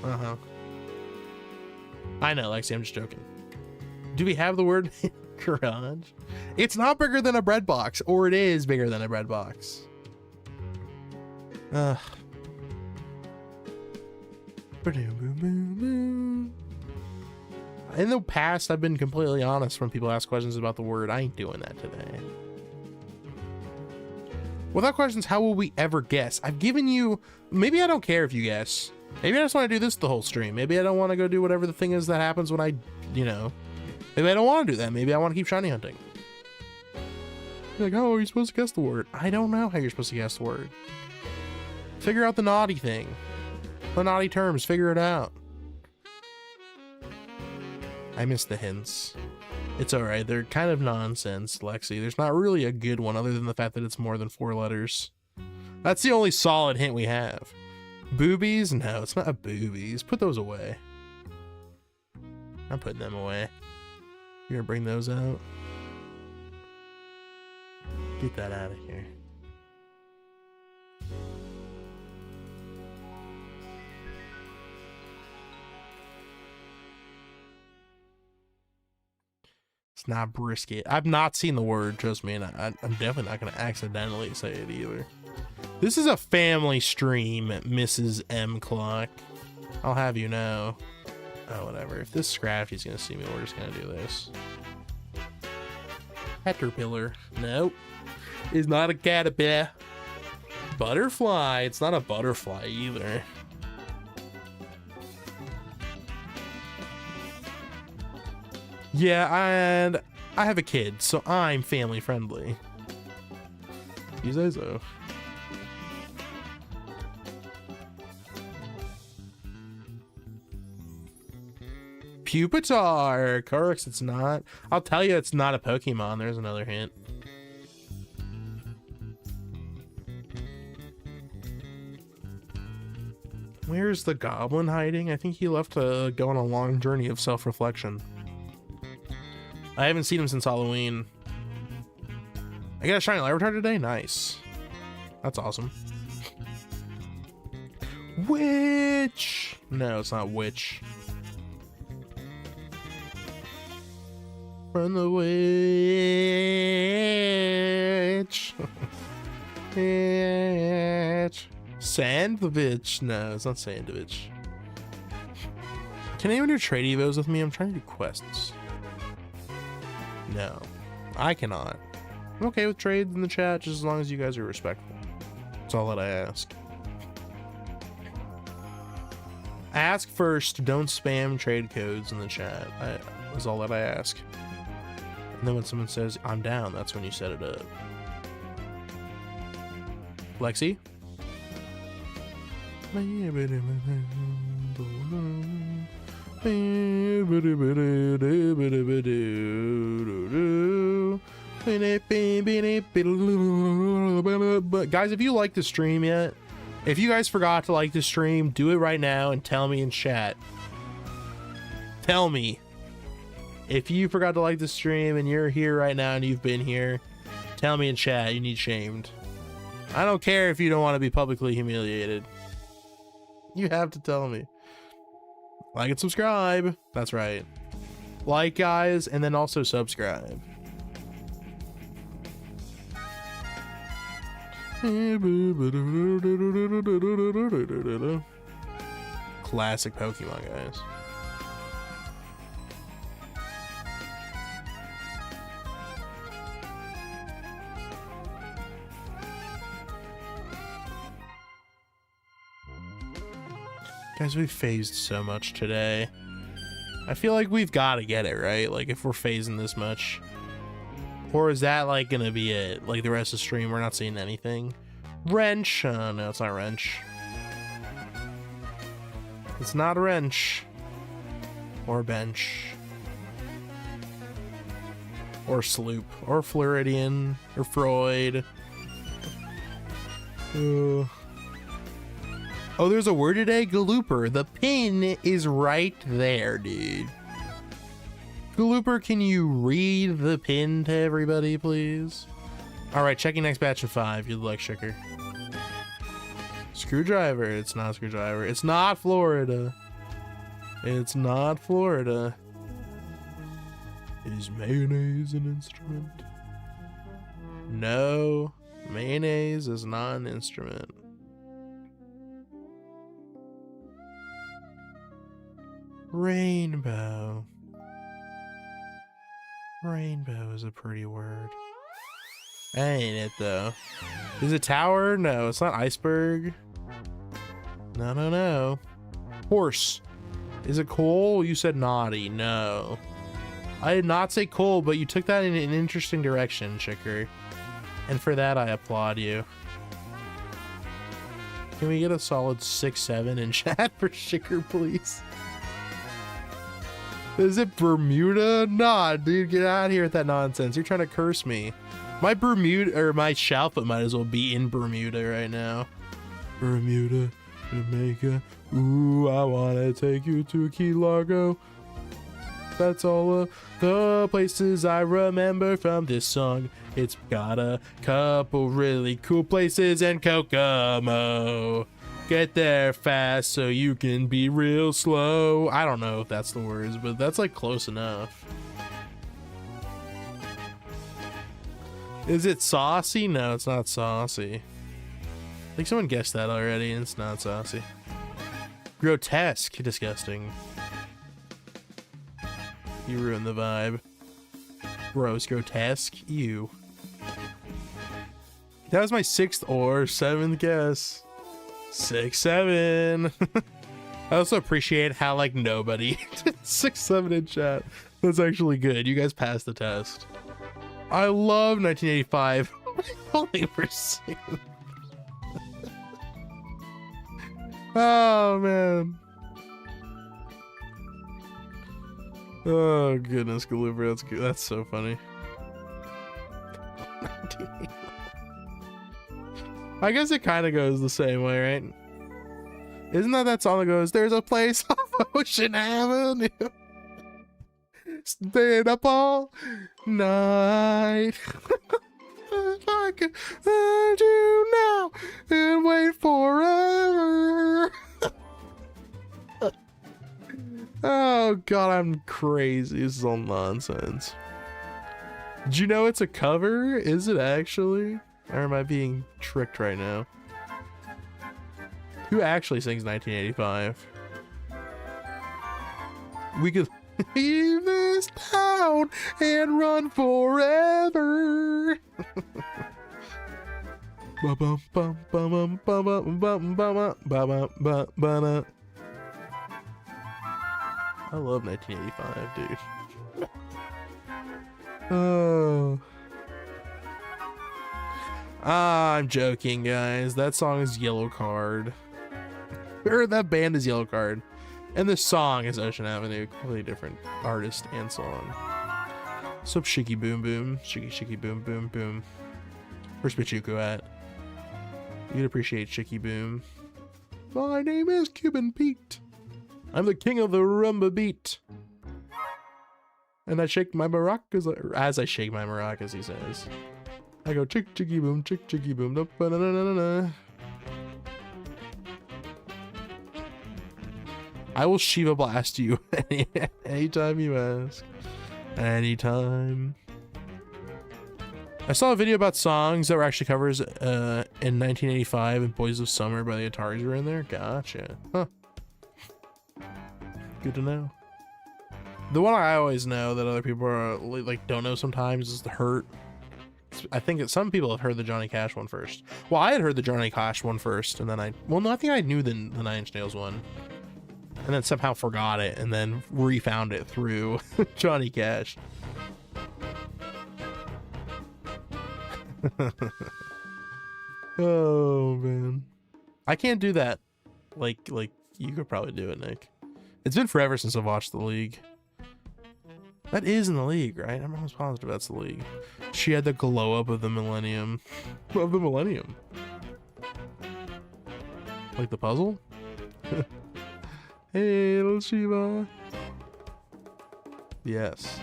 Uh-huh. I know, Lexi, I'm just joking. Do we have the word garage? It's not bigger than a bread box, or it is bigger than a bread box. In the past, I've been completely honest when people ask questions about the word. I ain't doing that today. Without questions, how will we ever guess? I've given you... Maybe I don't care if you guess. Maybe I just want to do this the whole stream. Maybe I don't want to go do whatever the thing is that happens when I, you know... Maybe I don't want to do that. Maybe I want to keep shiny hunting. You're like, oh, are you supposed to guess the word? I don't know how you're supposed to guess the word. Figure out the naughty thing. The naughty terms. Figure it out. I missed the hints. It's alright. They're kind of nonsense, Lexi. There's not really a good one other than the fact that it's more than 4 letters. That's the only solid hint we have. Boobies? No, it's not boobies. Put those away. I'm putting them away. You're gonna bring those out? Get that out of here. It's not brisket. I've not seen the word, trust me, and I'm definitely not gonna accidentally say it either. This is a family stream, Mrs. M. Clock. I'll have you know. Oh, whatever. If this Scrafty's gonna see me, we're just gonna do this. Caterpillar. Nope. It's not a caterpillar. Butterfly. It's not a butterfly either. Yeah, and I have a kid, so I'm family friendly. You say so. Pupitar. Correct, it's not. I'll tell you it's not a Pokemon. There's another hint. Where's the goblin hiding? I think he left to go on a long journey of self-reflection. I haven't seen him since Halloween. I got a shiny light retard today? Nice. That's awesome. Witch! No, it's not witch. Run the witch. Witch. Sandwich. No, it's not sandwich. Can anyone do trade evos with me? I'm trying to do quests. No, I cannot. I'm okay with trades in the chat just as long as you guys are respectful. That's all that I ask. Ask first, don't spam trade codes in the chat. That's all that I ask. And then when someone says, I'm down, that's when you set it up. Lexi? But guys, if you like the stream yet, if you guys forgot to like the stream, do it right now and tell me in chat. Tell me. If you forgot to like the stream and you're here right now and you've been here, tell me in chat. You need shamed. I don't care if you don't want to be publicly humiliated. You have to tell me. Like and subscribe. That's right. Like, guys, and then also subscribe. Classic Pokemon, guys. Guys, we've phased so much today. I feel like we've got to get it, right? Like, if we're phasing this much. Or is that, like, gonna be it? Like, the rest of the stream, we're not seeing anything? Wrench. Oh, no, it's not Wrench. It's not Wrench. Or Bench. Or Sloop. Or Floridian. Or Freud. Oh, there's a word today? Galooper. The pin is right there, dude. Galooper, can you read the pin to everybody, please? All right, checking next batch of 5. Good luck, Sugar. Screwdriver. It's not Screwdriver. It's not Florida. It's not Florida. Is mayonnaise an instrument? No, mayonnaise is not an instrument. Rainbow. Rainbow is a pretty word. Ain't it though? Is it tower? No, it's not iceberg. No, no, no. Horse. Is it coal? You said naughty. No. I did not say coal, but you took that in an interesting direction, Chicker. And for that, I applaud you. Can we get a solid 6-7 in chat for Chicker, please? Is it Bermuda? Nah, dude, get out of here with that nonsense. You're trying to curse me. My Bermuda, or my shalpha might as well be in Bermuda right now. Bermuda, Jamaica. Ooh, I wanna take you to Key Largo. That's all of the places I remember from this song. It's got a couple really cool places in Kokomo. Get there fast so you can be real slow. I don't know if that's the words, but that's like close enough. Is it saucy? No, it's not saucy. I think someone guessed that already and it's not saucy. Grotesque. Disgusting. You ruined the vibe. Gross. Grotesque. Ew. That was my 6th or 7th guess. 6-7. I also appreciate how like nobody 6-7 in chat. That's actually good. You guys passed the test. I love 1985. Only for 6. Oh man. Oh goodness, Galooper, that's good. That's so funny. I guess it kind of goes the same way, right? Isn't that song that goes, there's a place off Ocean Avenue, staying up all night. I can find you now and wait forever. Oh god, I'm crazy. This is all nonsense. Did you know it's a cover? Is it actually? Or am I being tricked right now? Who actually sings 1985? We could leave this town and run forever. I love 1985, dude. Oh. I'm joking, guys. That song is Yellow Card. Or that band is Yellow Card. And the song is Ocean Avenue. Completely different artist and song. What's up, Shicky Boom Boom? Shicky Shicky Boom Boom Boom. Where's Pichuco at? You'd appreciate Shicky Boom. My name is Cuban Pete. I'm the king of the rumba beat. And I shake my maracas, as I shake my maracas, he says. I go chick chicky boom, chick chicky boom, da ba da da da da. I will Shiva blast you anytime you ask. Anytime. I saw a video about songs that were actually covers in 1985 and Boys of Summer by the Ataris were in there. Gotcha. Huh. Good to know. The one I always know that other people are like don't know sometimes is The Hurt. I think that some people have heard the Johnny Cash one first. Well, I had heard the Johnny Cash one first, and then I think I knew the Nine Inch Nails one, and then somehow forgot it, and then refound it through Johnny Cash. Oh man, I can't do that. Like you could probably do it, Nick. It's been forever since I've watched The League. That is in The League, right? I'm almost positive that's The League. She had the glow up of the millennium. Of the millennium. Like the puzzle? Hey, little Shiva. Yes.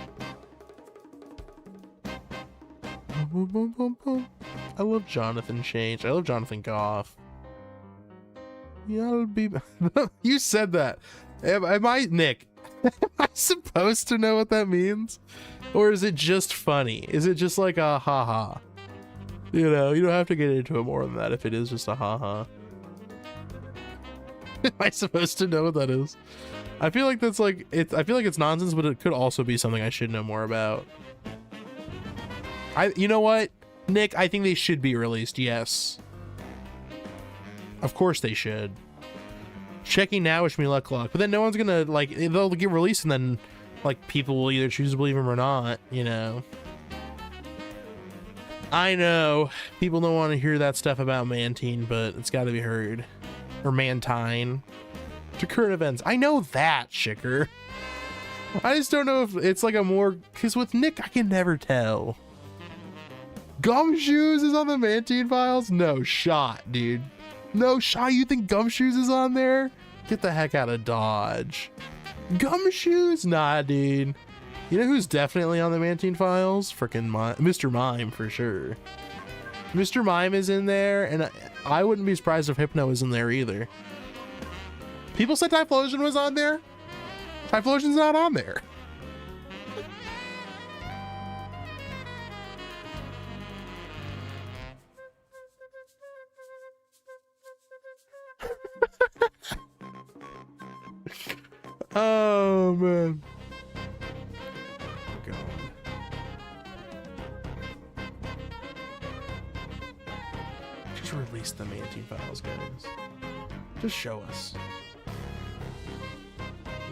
I love Jonathan Change. I love Jonathan Goff. Y'all be... You said that. Am I, Nick? Am I supposed to know what that means? Or is it just funny? Is it just like a haha? You know, you don't have to get into it more than that if it is just a haha. Am I supposed to know what that is? I feel like that's like I feel like it's nonsense, but it could also be something I should know more about. You know what, Nick? I think they should be released. Yes, of course they should. Checking now, wish me luck. But then no one's gonna like. They'll get released, and then like people will either choose to believe them or not. You know. I know people don't want to hear that stuff about Mantine, but it's got to be heard. Or Mantine. To current events. I know that, Shicker. I just don't know if it's like a more... Because with Nick, I can never tell. Gumshoes is on the Mantine files? No shot, dude. No shot. You think Gumshoes is on there? Get the heck out of Dodge. Gumshoes? Nah, dude. You know who's definitely on the Mantine files? Freaking Mr. Mime, for sure. Mr. Mime is in there, and I wouldn't be surprised if Hypno is in there either. People said Typhlosion was on there. Typhlosion's not on there. Oh man. God. Just release the Mantine files, guys. Just show us.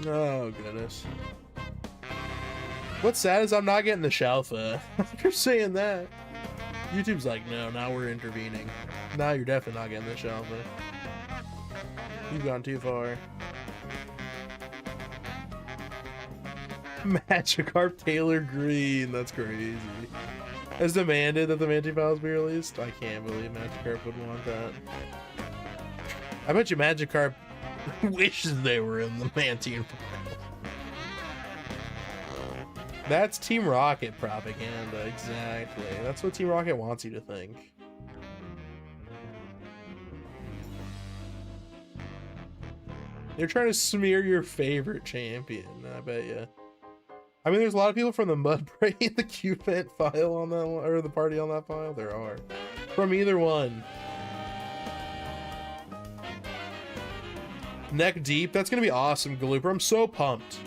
Oh goodness. What's sad is I'm not getting the shalpha. You're saying that. YouTube's like, no, now we're intervening. Now you're definitely not getting the shalpha. You've gone too far. Magikarp Taylor Green. That's crazy. Has demanded that the Mantine files be released. I can't believe Magikarp would want that. I bet you Magikarp wishes they were in the Mantian final. That's Team Rocket propaganda, exactly. That's what Team Rocket wants you to think. They're trying to smear your favorite champion, I bet you. I mean, there's a lot of people from the Mudbray and the Q-Vent file on that one, or the party on that file. There are. From either one. Neck deep. That's going to be awesome, Galooper. I'm so pumped.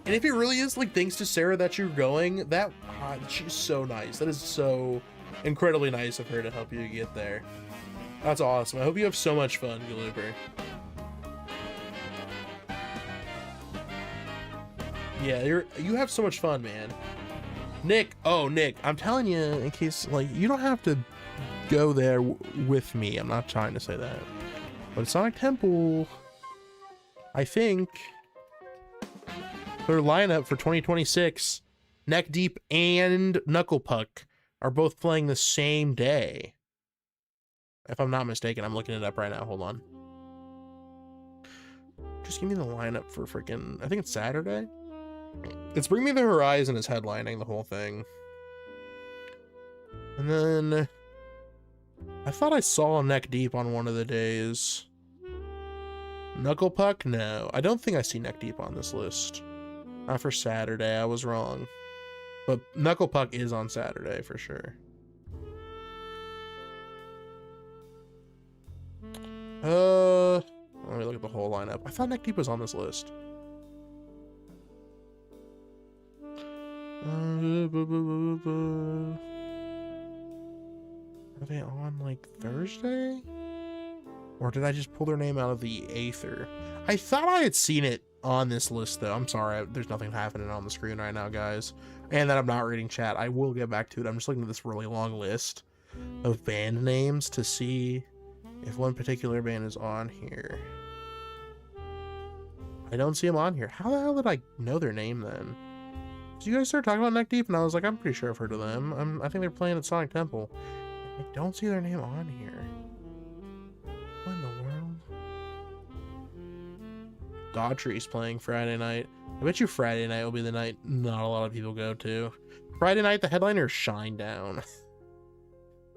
And if it really is, like, thanks to Sarah that you're going, that, she's so nice. That is so incredibly nice of her to help you get there. That's awesome. I hope you have so much fun, Galooper. Yeah, you have so much fun, man. Nick, I'm telling you, in case, like, you don't have to go there with me. I'm not trying to say that. But at Sonic Temple, I think their lineup for 2026, Neck Deep and Knuckle Puck are both playing the same day. If I'm not mistaken, I'm looking it up right now. Hold on. Just give me the lineup for freaking, I think it's Saturday. It's Bring Me the Horizon is headlining the whole thing. And then I thought I saw Neck Deep on one of the days. Knuckle Puck? No, I don't think I see Neck Deep on this list. Not for Saturday, I was wrong. But Knuckle Puck is on Saturday for sure. Let me look at the whole lineup. I thought Neck Deep was on this list. Are they on like Thursday? Or did I just pull their name out of the aether? I thought I had seen it on this list though. I'm sorry, there's nothing happening on the screen right now, guys. And that I'm not reading chat. I will get back to it. I'm just looking at this really long list of band names to see if one particular band is on here. I don't see them on here. How the hell did I know their name then? So you guys started talking about Neck Deep, and I was like, I'm pretty sure I've heard of them. I think they're playing at Sonic Temple. I don't see their name on here. What in the world? Daughtry's playing Friday night. I bet you Friday night will be the night not a lot of people go to. Friday night, the headliner is Shinedown.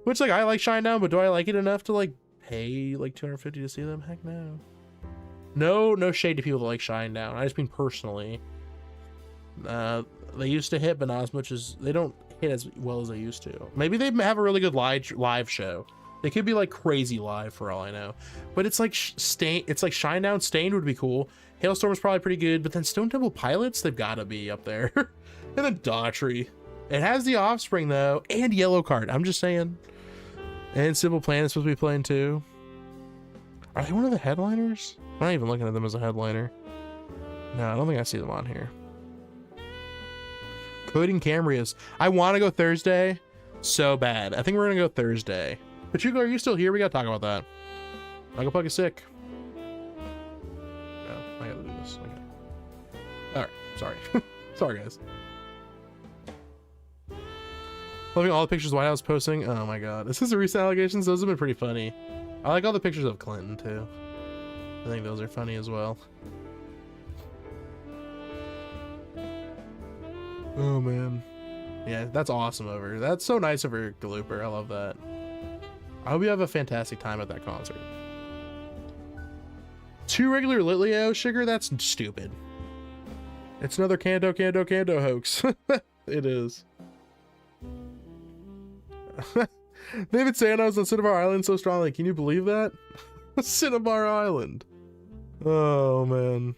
Which, like, I like Shinedown, but do I like it enough to, like, pay, like, $250 to see them? Heck no. No shade to people that like Shinedown. I just mean personally. They used to hit, but not as much as they don't hit as well as they used to. Maybe they have a really good live show. They could be like crazy live for all I know. But it's like it's like Shinedown. Stained would be cool. Hailstorm is probably pretty good, but then Stone Temple Pilots, they've got to be up there. And then Daughtry. It has the Offspring though, and Yellow Card. I'm just saying. And Simple Plan is supposed to be playing too. Are they one of the headliners? I'm not even looking at them as a headliner. No, I don't think I see them on here. Coding Cambrias. I want to go Thursday so bad. I think we're gonna go Thursday. But Chugo, are you still here? We gotta talk about that. Knuckle Puck is sick. No, I gotta do this. Okay. Alright, sorry. Sorry, guys. Loving all the pictures White House posting. Oh my god. This is the recent allegations. Those have been pretty funny. I like all the pictures of Clinton too. I think those are funny as well. Oh man. Yeah, that's awesome of her. That's so nice of her, Galooper. I love that. I hope you have a fantastic time at that concert. 2 regular Litleo sugar? That's stupid. It's another Kanto hoax. It is. David Santos on Cinnabar Island so strongly. Can you believe that? Cinnabar Island. Oh man.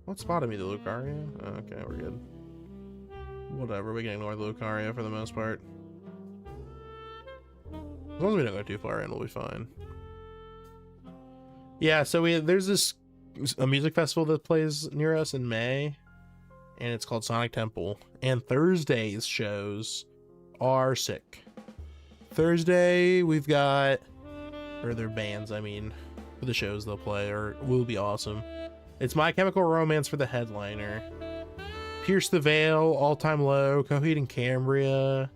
What spotted me? The Lucario? Oh, okay, we're good. Whatever, we can ignore the Lucario for the most part. As long as we don't go too far in, we'll be fine. Yeah, so there's a music festival that plays near us in May, and it's called Sonic Temple. And Thursday's shows are sick. Thursday, we've got, or their bands, I mean, for the shows they'll play, or will be awesome. It's My Chemical Romance for the headliner. Pierce the Veil, All Time Low, Coheed and Cambria.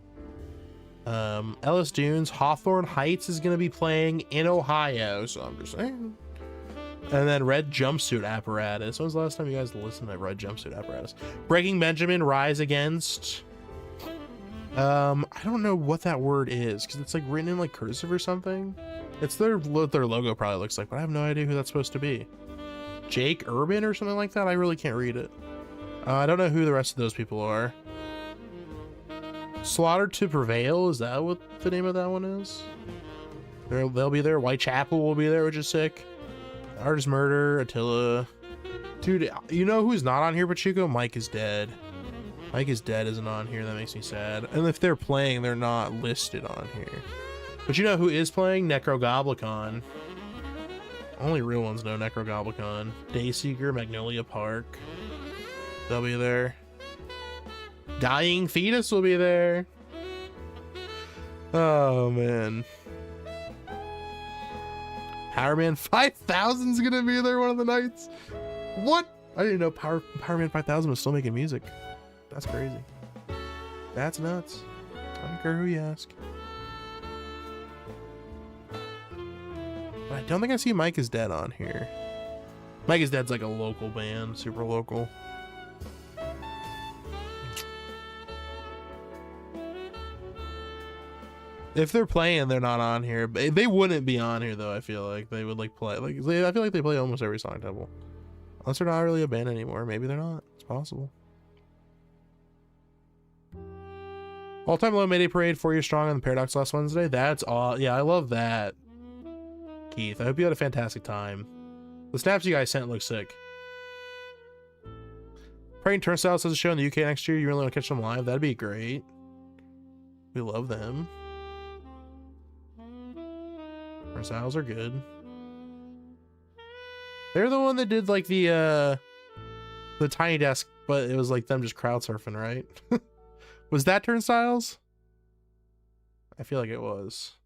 Ellis Dunes, Hawthorne Heights is going to be playing in Ohio, so I'm just saying. And then Red Jumpsuit Apparatus. When was the last time you guys listened to Red Jumpsuit Apparatus? Breaking Benjamin, Rise Against. I don't know what that word is because it's like written in like cursive or something. It's what their logo probably looks like, but I have no idea who that's supposed to be. Jake Urban or something like that. I really can't read it. I don't know who the rest of those people are. Slaughter to Prevail, is that what the name of that one is? They'll be there. Whitechapel will be there, which is sick. Artist Murder, Attila. Dude, you know who's not on here, Pachuco? Mike is Dead. Mike is Dead isn't on here. That makes me sad. And if they're playing, they're not listed on here. But you know who is playing? Necrogoblicon. Only real ones know Necrogoblicon. Dayseeker, Magnolia Park. They'll be there. Dying Fetus will be there. Oh, man. Powerman 5000 is gonna be there one of the nights. What? I didn't know Powerman 5000 was still making music. That's crazy. That's nuts. I don't care who you ask. But I don't think I see Mike is Dead on here. Mike is Dead's like a local band, super local. If they're playing, they're not on here. They wouldn't be on here though. I feel like they would like play. I feel like they play almost every Sonic Temple, unless they're not really a band anymore. Maybe they're not. It's possible. All-time low Mayday Parade 4 years strong on the Paradox last Wednesday. That's all. Yeah, I love that. Keith, I hope you had a fantastic time. The snaps you guys sent look sick. Praying Turnstiles has a show in the UK next year. You really want to catch them live? That'd be great. We love them. Turnstiles are good. They're the one that did like the Tiny Desk, but it was like them just crowd surfing, right? Was that Turnstiles? I feel like it was.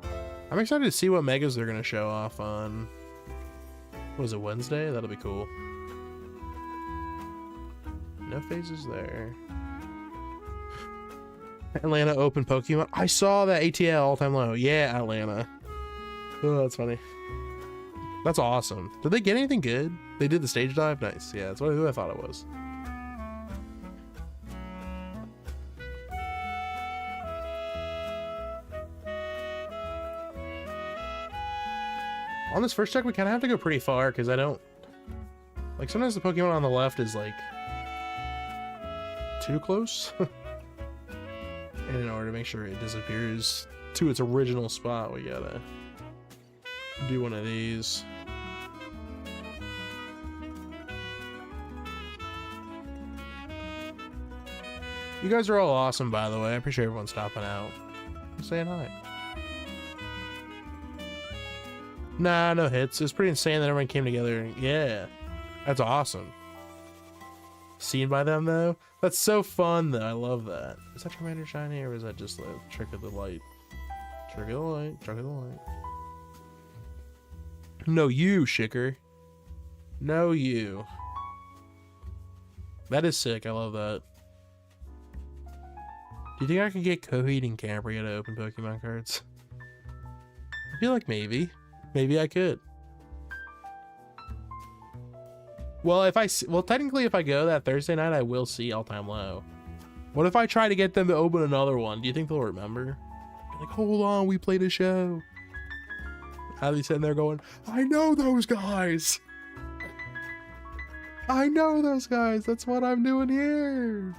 I'm excited to see what megas they're gonna show off on. What was it, Wednesday? That'll be cool. No phases there. Atlanta Open Pokemon. I saw that ATL all-time low. Yeah, Atlanta. Oh, that's funny. That's awesome. Did they get anything good? They did the stage dive? Nice. Yeah, that's who I thought it was. On this first check, we kind of have to go pretty far because I don't... Like, sometimes the Pokemon on the left is, like, too close. And in order to make sure it disappears to its original spot, we gotta do one of these. You guys are all awesome, by the way. I appreciate everyone stopping out. I'm saying hi. Nah, no hits. It's pretty insane that everyone came together. Yeah, that's awesome. Seen by them, though? That's so fun, though. I love that. Is that Charmander shiny, or is that just the trick of the light? Trick of the light. Trick of the light. No, you, Shicker. No, you. That is sick. I love that. Do you think I can get Coheed and Cambria to open Pokemon cards? I feel like maybe. Maybe I could. Well, technically if I go that Thursday night, I will see all-time low. What if I try to get them to open another one? Do you think they'll remember? Like, hold on, we played a show. I'll be sitting there going, I know those guys. I know those guys. That's what I'm doing here.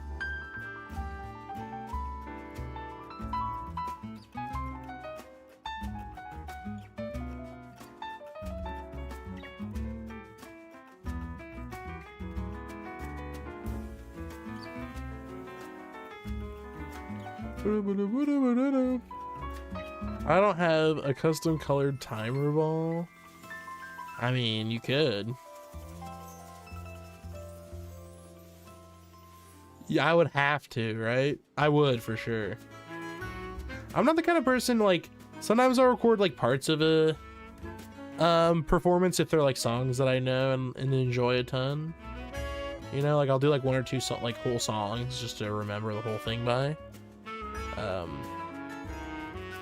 I don't have a custom colored timer ball. I mean, you could. Yeah, I would have to, right? I would for sure. I'm not the kind of person, like, sometimes I'll record like parts of a performance if they're like songs that I know and enjoy a ton. You know, like I'll do like one or two like whole songs just to remember the whole thing by.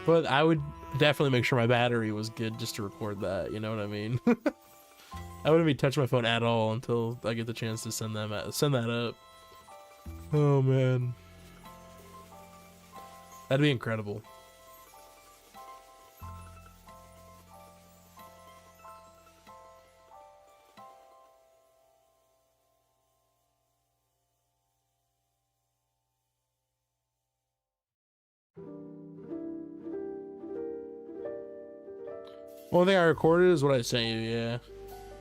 But I would definitely make sure my battery was good just to record that. You know what I mean? I wouldn't be touching my phone at all until I get the chance to send that up. Oh man, that'd be incredible. One thing I recorded is what I sent you. Yeah,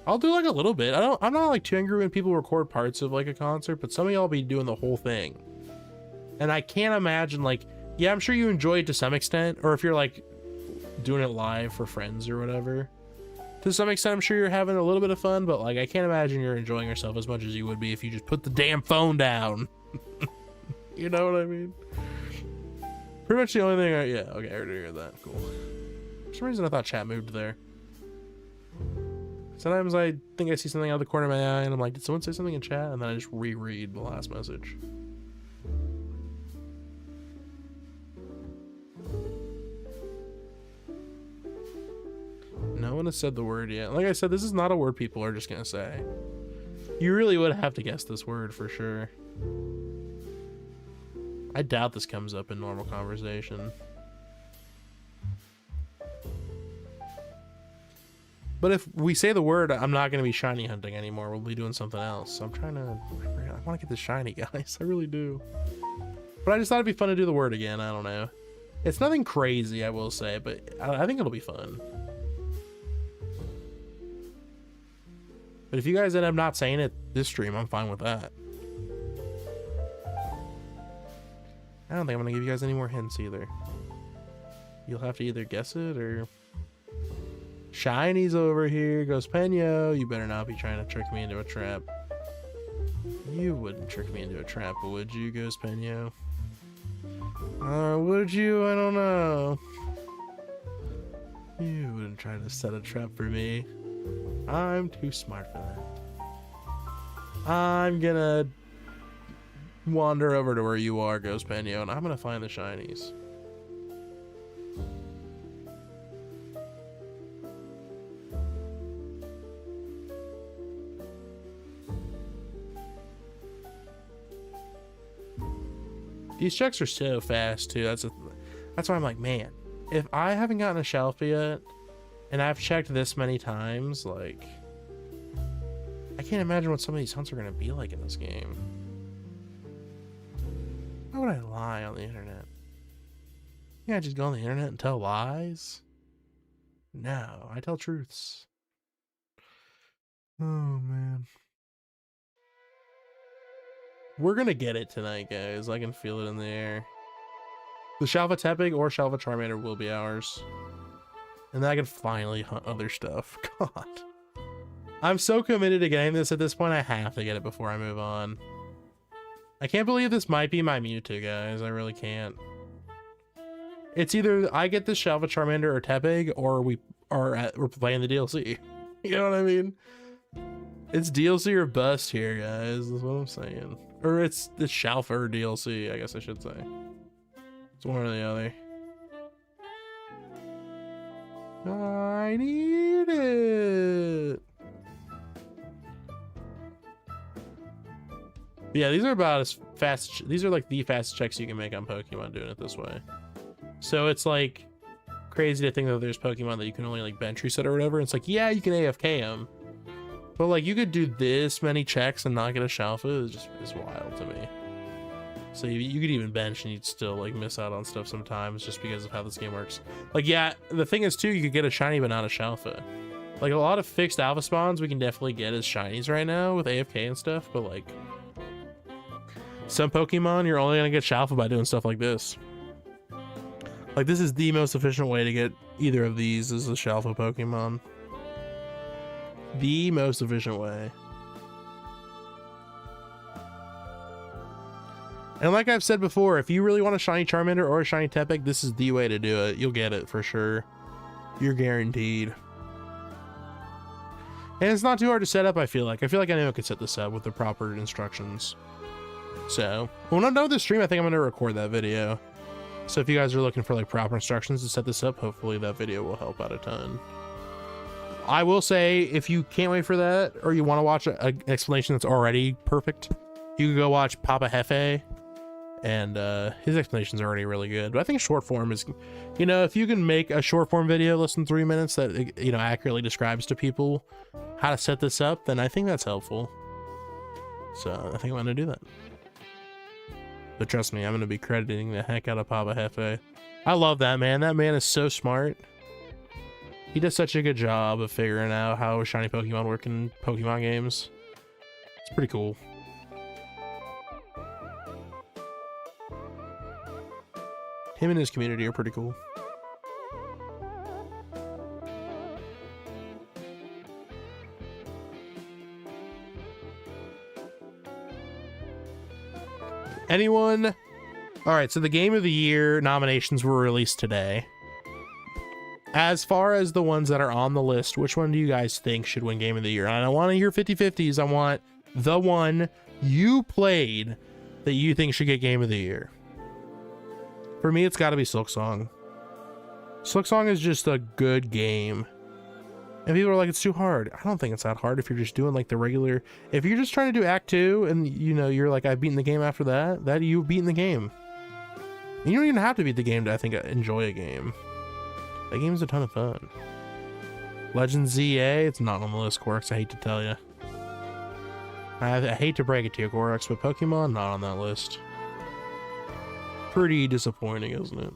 I'll do like a little bit. I'm not like too angry when people record parts of like a concert, but some of y'all be doing the whole thing, and I can't imagine like, yeah, I'm sure you enjoy it to some extent, or if you're like doing it live for friends or whatever, to some extent I'm sure you're having a little bit of fun, but like I can't imagine you're enjoying yourself as much as you would be if you just put the damn phone down. You know what I mean? Pretty much the only thing yeah, okay, I already heard that. Cool. For some reason I thought chat moved there. Sometimes I think I see something out of the corner of my eye and I'm like, did someone say something in chat? And then I just reread the last message. No one has said the word yet. Like I said, this is not a word people are just gonna say. You really would have to guess this word for sure. I doubt this comes up in normal conversation. But if we say the word, I'm not going to be shiny hunting anymore. We'll be doing something else. I'm trying to... I want to get this shiny, guys. I really do. But I just thought it'd be fun to do the word again. I don't know. It's nothing crazy, I will say, but I think it'll be fun. But if you guys end up not saying it this stream, I'm fine with that. I don't think I'm going to give you guys any more hints either. You'll have to either guess it or... Shiny's over here, goes Penyo. You better not be trying to trick me into a trap. You wouldn't trick me into a trap, would you, goes Penyo? Would you? I don't know. You wouldn't try to set a trap for me. I'm too smart for that. I'm gonna wander over to where you are, goes Penyo, and I'm gonna find the shinies. These checks are so fast too. That's why I'm like, man, if I haven't gotten a shalpha yet, and I've checked this many times, like, I can't imagine what some of these hunts are gonna be like in this game. Why would I lie on the internet? Yeah, I just go on the internet and tell lies? No, I tell truths. Oh man. We're gonna get it tonight, guys. I can feel it in the air. The Shalpha Tepig or Shalpha Charmander will be ours. And then I can finally hunt other stuff. God. I'm so committed to getting this at this point. I have to get it before I move on. I can't believe this might be my Mewtwo, guys. I really can't. It's either I get this Shalpha Charmander or Tepig, or we're playing the DLC. You know what I mean? It's DLC or bust here, guys. That's what I'm saying. Or it's the Shalpha or DLC, I guess I should say. It's one or the other. I need it. But yeah, these are about as fast. These are like the fastest checks you can make on Pokemon doing it this way. So it's like crazy to think that there's Pokemon that you can only like bench reset or whatever. It's like, yeah, you can AFK them. But like you could do this many checks and not get a Shalpha is wild to me. So you could even bench and you'd still like miss out on stuff sometimes just because of how this game works. Like yeah, the thing is too, you could get a shiny but not a Shalpha. Like a lot of fixed alpha spawns we can definitely get as shinies right now with AFK and stuff, but like some Pokemon you're only gonna get Shalpha by doing stuff like this. Like this is the most efficient way to get either of these as a Shalpha Pokemon. The most efficient way. And like I've said before, if you really want a shiny Charmander or a shiny Tepig, this is the way to do it. You'll get it for sure. You're guaranteed. And it's not too hard to set up, I feel like. I anyone could set this up with the proper instructions. So, when I'm done with the stream, I think I'm going to record that video. So if you guys are looking for like proper instructions to set this up, hopefully that video will help out a ton. I will say, if you can't wait for that, or you want to watch an explanation that's already perfect, you can go watch Papa Hefe, and his explanation's already really good. But I think short form is, you know, if you can make a short form video less than 3 minutes that, you know, accurately describes to people how to set this up, then I think that's helpful. So I think I'm going to do that. But trust me, I'm going to be crediting the heck out of Papa Hefe. I love that man. That man is so smart. He does such a good job of figuring out how shiny Pokemon work in Pokemon games. It's pretty cool. Him and his community are pretty cool. Anyone? All right, so the Game of the Year nominations were released today. As far as the ones that are on the list, which one do you guys think should win Game of the Year? And I don't want to hear 50-50s. I want the one you played that you think should get Game of the Year. For me, it's got to be Silksong. Silksong is just a good game. And people are like, it's too hard. I don't think it's that hard if you're just doing like the regular. If you're just trying to do Act 2 and you know, you're like, I've beaten the game after that you've beaten the game. And you don't even have to beat the game to, I think, enjoy a game. That game's a ton of fun. Legend ZA, it's not on the list, Quarks. I hate to tell you. I hate to break it to you, Quarks, but Pokemon, not on that list. Pretty disappointing, isn't it?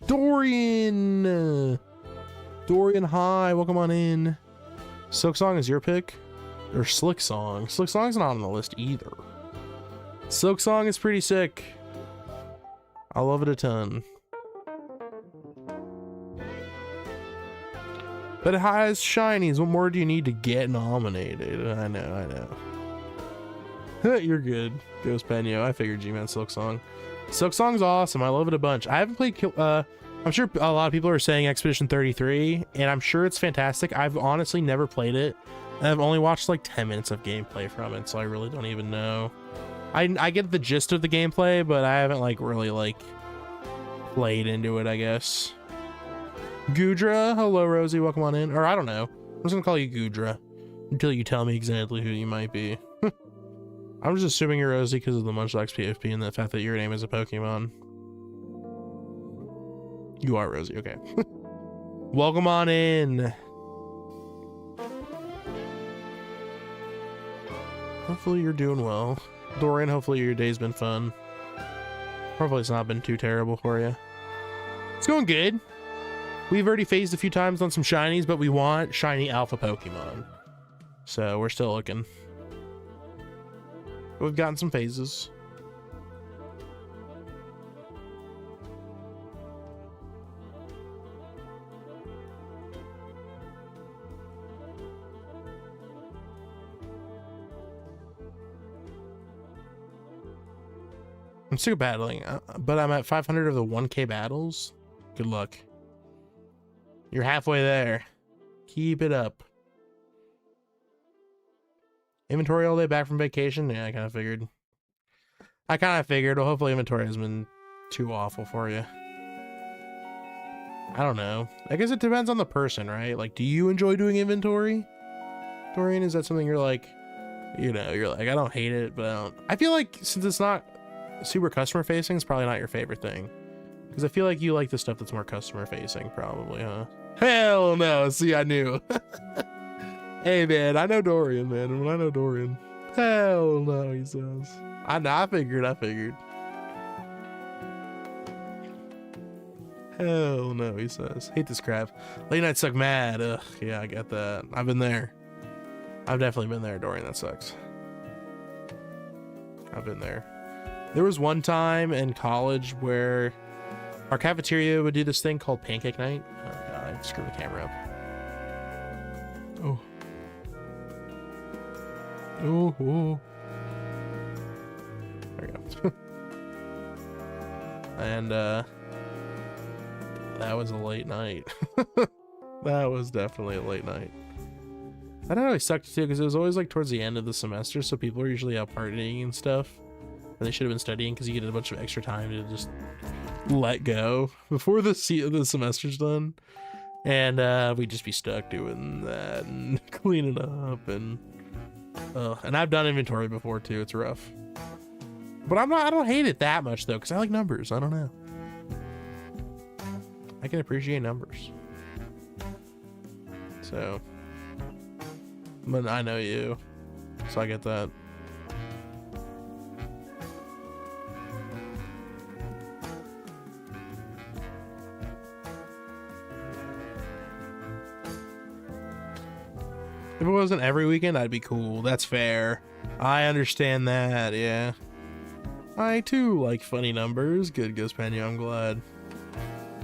Dorian! Dorian, hi, welcome on in. Silksong is your pick? Or Slicksong? Slicksong's not on the list either. Silksong is pretty sick. I love it a ton. But it has shinies. What more do you need to get nominated? I know. You're good, Ghost Penyo. I figured you meant Silksong. Silksong's awesome. I love it a bunch. I haven't played... I'm sure a lot of people are saying Expedition 33, and I'm sure it's fantastic. I've honestly never played it, and I've only watched like 10 minutes of gameplay from it, so I really don't even know. I get the gist of the gameplay, but I haven't like really like played into it, I guess. Gudra, hello Rosie, welcome on in. Or I don't know. I'm just gonna call you Gudra until you tell me exactly who you might be. I'm just assuming you're Rosie because of the Munchlax PFP and the fact that your name is a Pokemon. You are Rosie, okay. Welcome on in. Hopefully you're doing well. Dorian, hopefully your day's been fun. Hopefully it's not been too terrible for you. It's going good. We've already phased a few times on some shinies, but we want shiny alpha Pokemon. So we're still looking. We've gotten some phases. I'm sick of battling, but I'm at 500 of the 1K battles. Good luck. You're halfway there. Keep it up. Inventory all day back from vacation? Yeah, I kind of figured. Well, hopefully inventory hasn't been too awful for you. I don't know. I guess it depends on the person, right? Like, do you enjoy doing inventory? Dorian, is that something you're like, you know, you're like, I don't hate it, but I don't. I feel like since it's not super customer facing, it's probably not your favorite thing. Because I feel like you like the stuff that's more customer facing, probably, huh? Hell no. See, I knew. Hey, man, I know Dorian, man. When I know Dorian. Hell no, he says. I figured. Hell no, he says. Hate this crap. Late nights suck mad. Ugh, yeah, I get that. I've been there. I've definitely been there, Dorian. That sucks. I've been there. There was one time in college where our cafeteria would do this thing called Pancake Night. Oh god, I screwed the camera up. Oh. Oh. There we go. And that was a late night. That was definitely a late night. That always sucked too, because it was always like towards the end of the semester, so people are usually out partying and stuff. And they should have been studying because you get a bunch of extra time to just let go before the semester's done. And we'd just be stuck doing that and cleaning up and I've done inventory before too. It's rough. But I don't hate it that much though, because I like numbers. I don't know. I can appreciate numbers. So, but I know you, so I get that. If it wasn't every weekend, I'd be cool. That's fair. I understand that, yeah. I too like funny numbers. Good, Ghost Pena, I'm glad.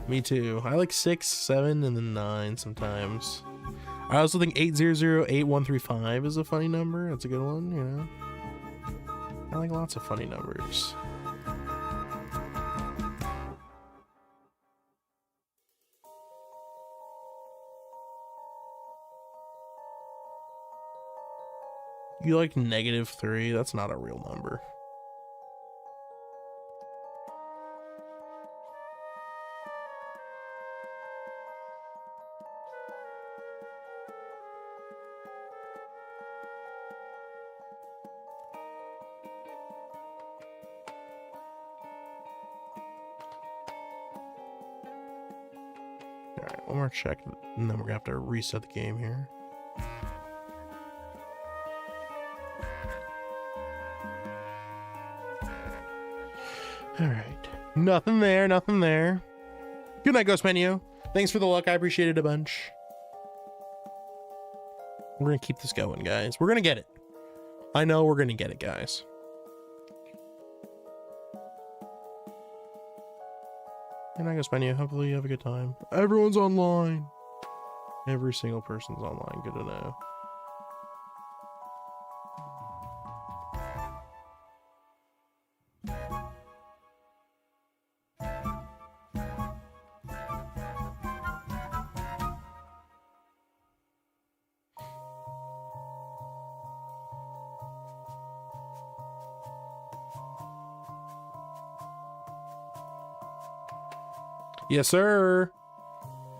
Me too. I like 6, 7, and then 9 sometimes. I also think 8008135 is a funny number. That's a good one, you know. I like lots of funny numbers. You like -3? That's not a real number. Alright, one more check, and then we're gonna have to reset the game here. Alright. Nothing there, nothing there. Good night, Ghost Menu. Thanks for the luck, I appreciate it a bunch. We're gonna keep this going, guys. We're gonna get it. I know we're gonna get it, guys. Good night, Ghost Menu. Hopefully you have a good time. Everyone's online. Every single person's online. Good to know. Yes, sir.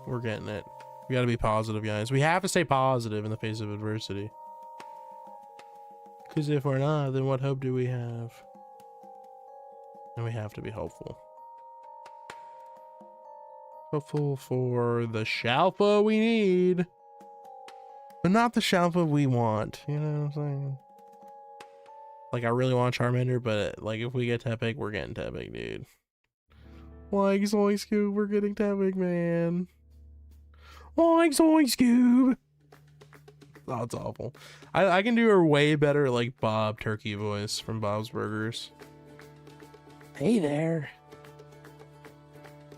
We're getting it. We gotta be positive, guys. We have to stay positive in the face of adversity. Because if we're not, then what hope do we have? And we have to be hopeful. Hopeful for the shalpha we need. But not the shalpha we want. You know what I'm saying? Like, I really want Charmander, but like, if we get Tepig, we're getting Tepig, dude. Like Zoink Scoob, we're getting Tepig, man. Like Zoink Scoob. Oh, it's awful. I can do a way better like Bob Turkey voice from Bob's Burgers. Hey there.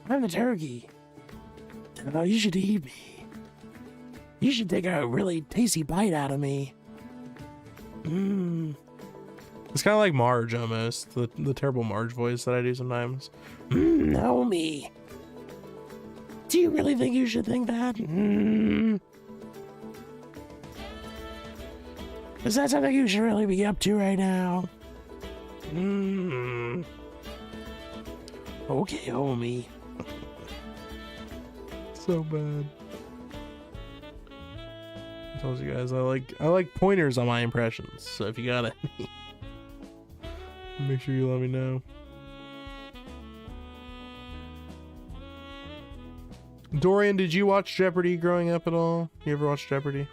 I'm the turkey. Oh, you should eat me. You should take a really tasty bite out of me. Mmm. It's kind of like Marge almost, the terrible Marge voice that I do sometimes. Naomi. Do you really think you should think that? Is that something you should really be up to right now? Okay, homie. So bad. I told you guys I like pointers on my impressions, so if you got it. Make sure you let me know. Dorian, did you watch Jeopardy growing up at all? You ever watch Jeopardy?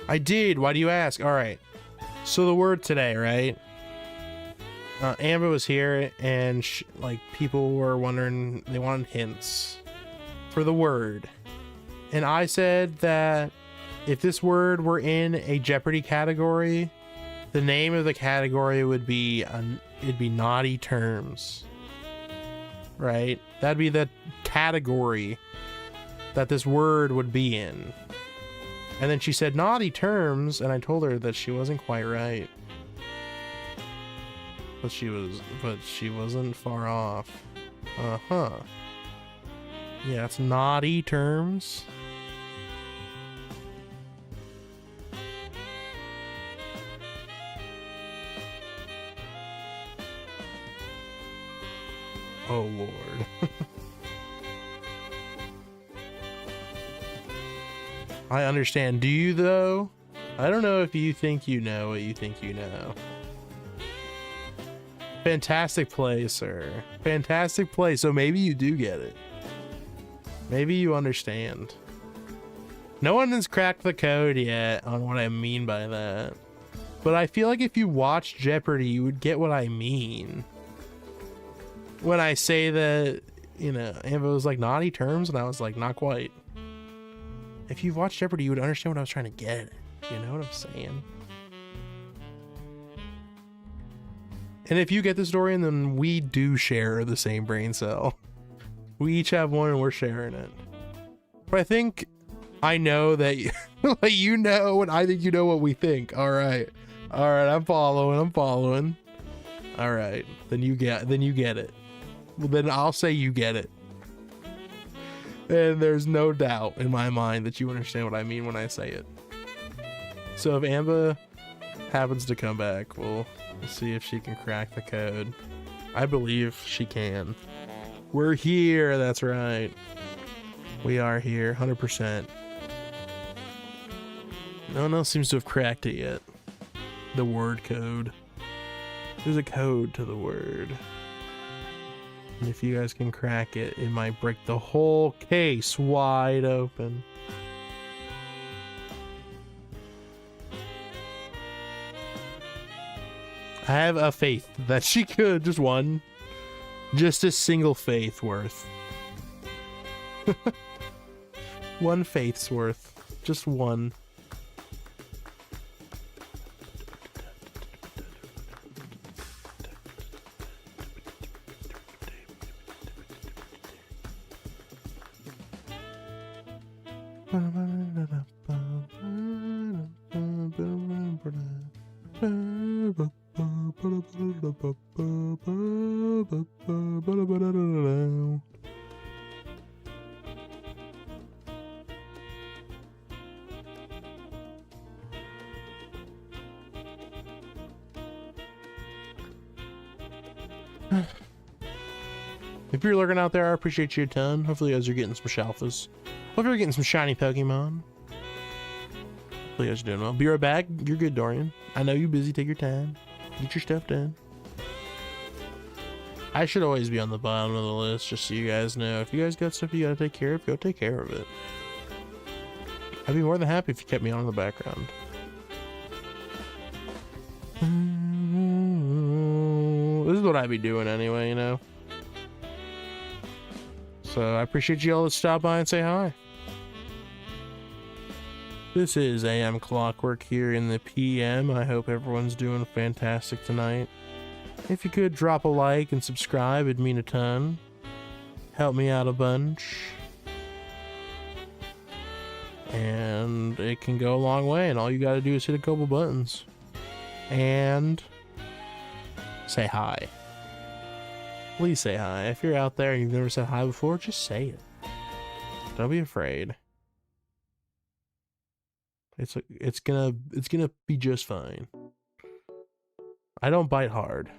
I did. Why do you ask? All right. So the word today, right? Amber was here, and like people were wondering, they wanted hints for the word, and I said that if this word were in a Jeopardy category, the name of the category would be it'd be naughty terms, right? That'd be the category that this word would be in. And then she said naughty terms, and I told her that she wasn't quite right. But she wasn't far off. Uh-huh. Yeah, it's naughty terms. Oh, Lord. I understand. Do you, though? I don't know if you think you know what you think you know. Fantastic play, sir. Fantastic play. So maybe you do get it. Maybe you understand. No one has cracked the code yet on what I mean by that. But I feel like if you watched Jeopardy, you would get what I mean. When I say that, you know, Amber was like naughty terms, and I was like, not quite. If you've watched Jeopardy, you would understand what I was trying to get at. You know what I'm saying? And if you get this, Dorian, then we do share the same brain cell. We each have one and we're sharing it. But I think I know that like you know, and I think you know what we think. All right. All right, I'm following. All right. Then you get it. Well, then I'll say you get it. And there's no doubt in my mind that you understand what I mean when I say it. So if Amba happens to come back, we'll see if she can crack the code. I believe she can. We're here. That's right. We are here. 100%. No one else seems to have cracked it yet. The word code. There's a code to the word. And if you guys can crack it, it might break the whole case wide open. I have a faith that she could. Just one. Just a single faith worth. One faith's worth. Just one. If you're lurking out there, I appreciate you a ton. Hopefully you guys are getting some shalphas. Hopefully you're getting some shiny Pokemon. Hopefully you guys are doing well. Be right back. You're good, Dorian. I know you're busy. Take your time. Get your stuff done. I should always be on the bottom of the list, just so you guys know. If you guys got stuff you gotta take care of, go take care of it. I'd be more than happy if you kept me on in the background. This is what I'd be doing anyway, you know? So I appreciate you all that stop by and say hi. This is AM Clockwork here in the PM. I hope everyone's doing fantastic tonight. If you could drop a like and subscribe, it'd mean a ton. Help me out a bunch. And it can go a long way, and all you gotta do is hit a couple buttons. And say hi. Please say hi. If you're out there and you've never said hi before, just say it. Don't be afraid. It's gonna be just fine. I don't bite hard.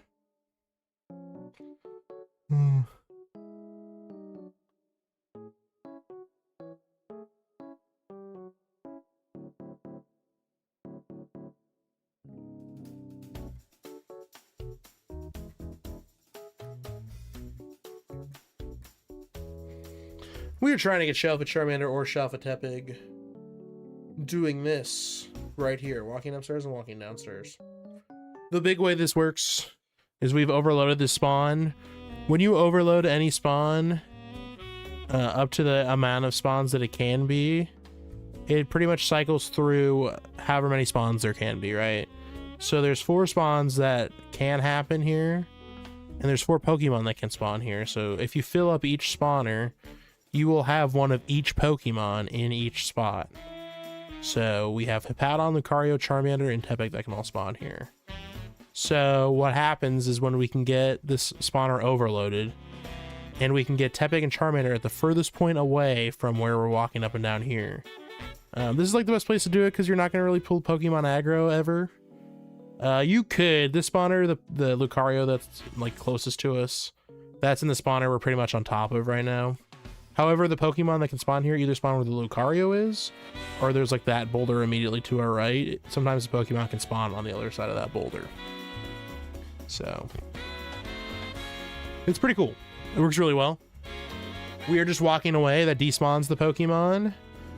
We are trying to get Shalpha Charmander or Shalpha Tepig doing this right here, walking upstairs and walking downstairs. The big way this works is we've overloaded this spawn. When you overload any spawn up to the amount of spawns that it can be, it pretty much cycles through however many spawns there can be, right? So there's 4 spawns that can happen here, And there's 4 Pokemon that can spawn here. So if you fill up each spawner, you will have one of each Pokemon in each spot. So we have Hippowdon, Lucario, Charmander, and Tepig that can all spawn here. So what happens is when we can get this spawner overloaded, and we can get Tepig and Charmander at the furthest point away from where we're walking up and down here. This is like the best place to do it because you're not going to really pull Pokemon aggro ever. You could, this spawner, the Lucario that's like closest to us, that's in the spawner we're pretty much on top of right now. However, the Pokemon that can spawn here either spawn where the Lucario is, or there's like that boulder immediately to our right. Sometimes the Pokemon can spawn on the other side of that boulder. So, it's pretty cool. It works really well. We are just walking away, that despawns the Pokemon.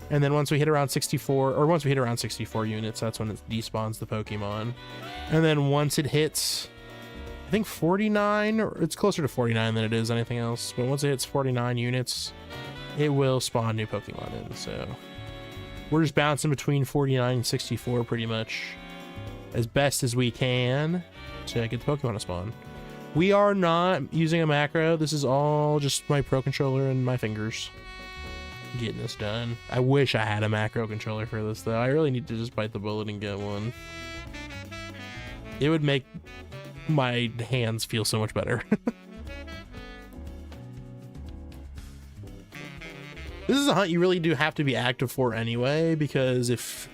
And then once we hit around 64, or once we hit around 64 units, that's when it despawns the Pokemon. And then once it hits, I think 49, or it's closer to 49 than it is anything else. But once it hits 49 units, it will spawn new Pokemon in. So we're just bouncing between 49 and 64 pretty much as best as we can to get the Pokemon to spawn. We are not using a macro. This is all just my Pro Controller and my fingers getting this done. I wish I had a macro controller for this though. I really need to just bite the bullet and get one. It would make my hands feel so much better. This is a hunt you really do have to be active for anyway, because if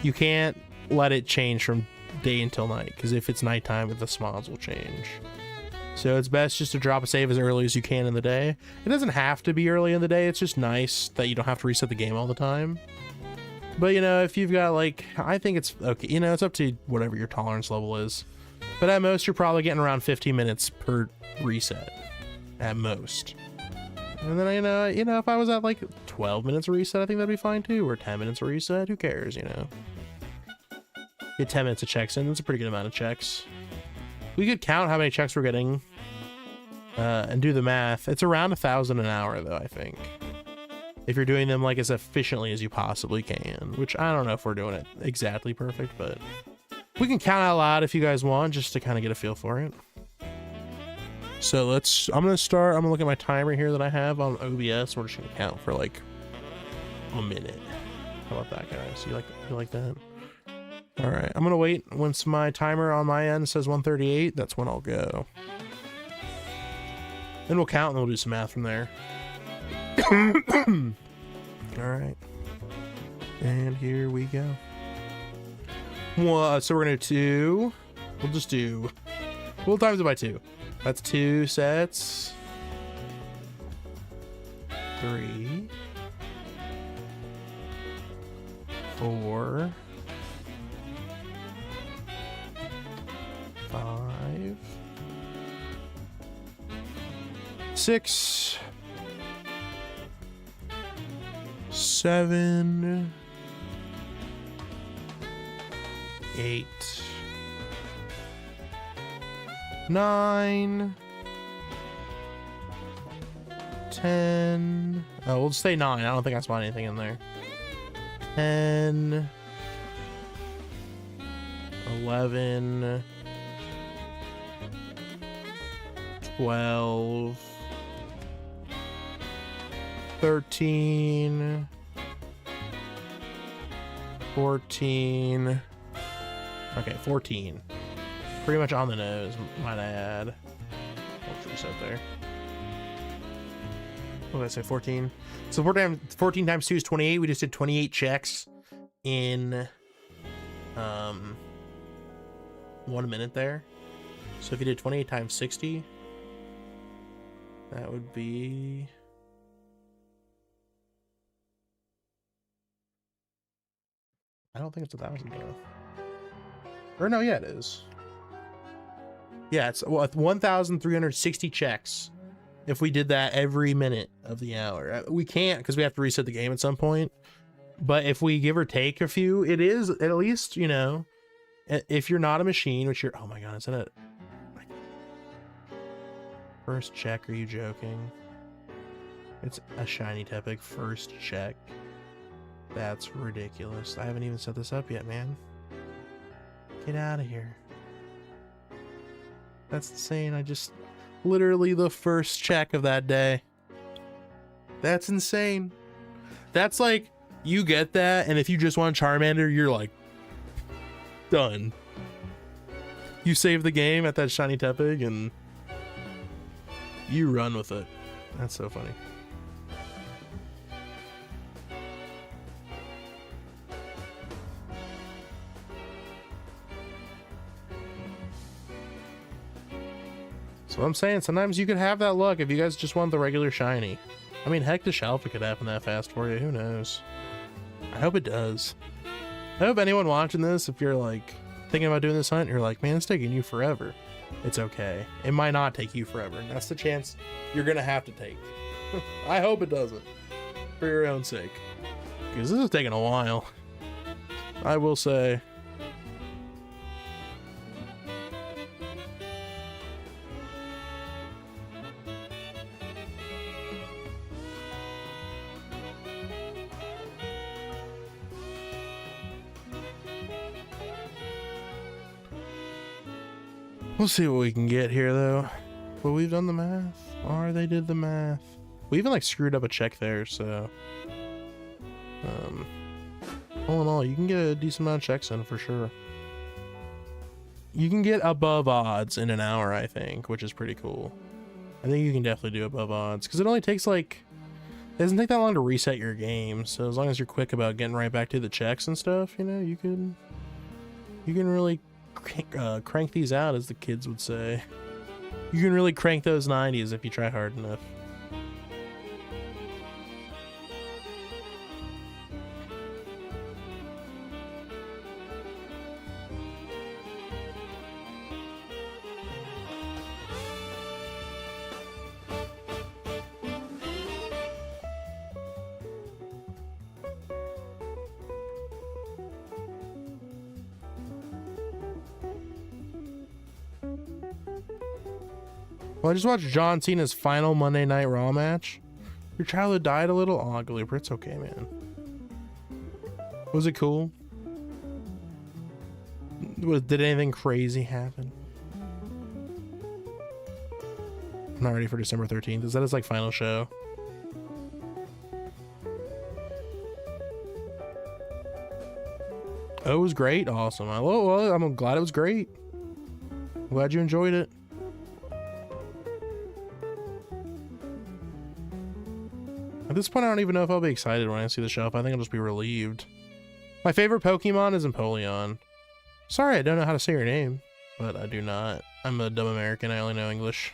you can't let it change from day until night, because if it's nighttime, the spawns will change. So it's best just to drop a save as early as you can in the day. It doesn't have to be early in the day. It's just nice that you don't have to reset the game all the time. But, you know, if you've got, like, I think it's okay. You know, it's up to whatever your tolerance level is. But at most, you're probably getting around 15 minutes per reset. At most. And then, you know, if I was at, like, 12 minutes of reset, I think that'd be fine, too. Or 10 minutes of reset. Who cares, you know? Get 10 minutes of checks in. That's a pretty good amount of checks. We could count how many checks we're getting and do the math. It's around 1,000 an hour though, I think, if you're doing them like as efficiently as you possibly can, which I don't know if we're doing it exactly perfect, but we can count out loud if you guys want, just to kind of get a feel for it. So I'm gonna look at my timer here that I have on OBS. We're just gonna count for like a minute. How about that, guys? You like that? All right, I'm gonna wait. Once my timer on my end says 138, that's when I'll go. Then we'll count and we'll do some math from there. All right, and here we go. Well, so we're gonna do. We'll times it by 2. That's 2 sets. 3, 4, 5, 6, 7, 8, 9, 10. Oh, we'll just say 9. I don't think I spawned anything in there. 10, 11, 12, 13, 14. Okay, 14. Pretty much on the nose, might I add. Let's reset there. What did I say, 14? So 14 times 2 is 28. We just did 28 checks in 1 minute there. So if you did 28 times 60, that would be... I don't think it's 1,000 though. Or no, yeah, it is. Yeah, it's 1,360 checks if we did that every minute of the hour. We can't because we have to reset the game at some point. But if we give or take a few, it is at least, you know, if you're not a machine, which you're, oh my god, isn't it? First check, are you joking? It's a shiny Tepig first check. That's ridiculous. I haven't even set this up yet, man. Get out of here. That's insane. Literally the first check of that day. That's insane. That's like, you get that, and if you just want Charmander, you're like, done. You save the game at that shiny Tepig, and you run with it. That's so funny. So I'm saying, sometimes you could have that luck if you guys just want the regular shiny. I mean, heck, the shalpha could happen that fast for you. Who knows? I hope it does. I hope anyone watching this, if you're like thinking about doing this hunt, you're like, man, it's taking you forever. It's okay. It might not take you forever. And that's the chance you're gonna have to take. I hope it doesn't, for your own sake, because this is taking a while. I will say. We'll see what we can get here, though. But we've done the math. Or they did the math. We even, like, screwed up a check there, so... all in all, you can get a decent amount of checks in, for sure. You can get above odds in an hour, I think, which is pretty cool. I think you can definitely do above odds, because it only takes, like... It doesn't take that long to reset your game, so as long as you're quick about getting right back to the checks and stuff, you know, you can really... crank these out, as the kids would say. You can really crank those 90s if you try hard enough. Well, I just watched John Cena's final Monday Night Raw match. Your childhood died a little? Oh, Glooper, it's okay, man. Was it cool? Did anything crazy happen? I'm not ready for December 13th. Is that his, like, final show? Oh, it was great. Awesome. Well, I'm glad it was great. I'm glad you enjoyed it. At this point, I don't even know if I'll be excited when I see the shelf. I think I'll just be relieved. My favorite Pokemon is Empoleon. Sorry, I don't know how to say your name, but I do not. I'm a dumb American. I only know English.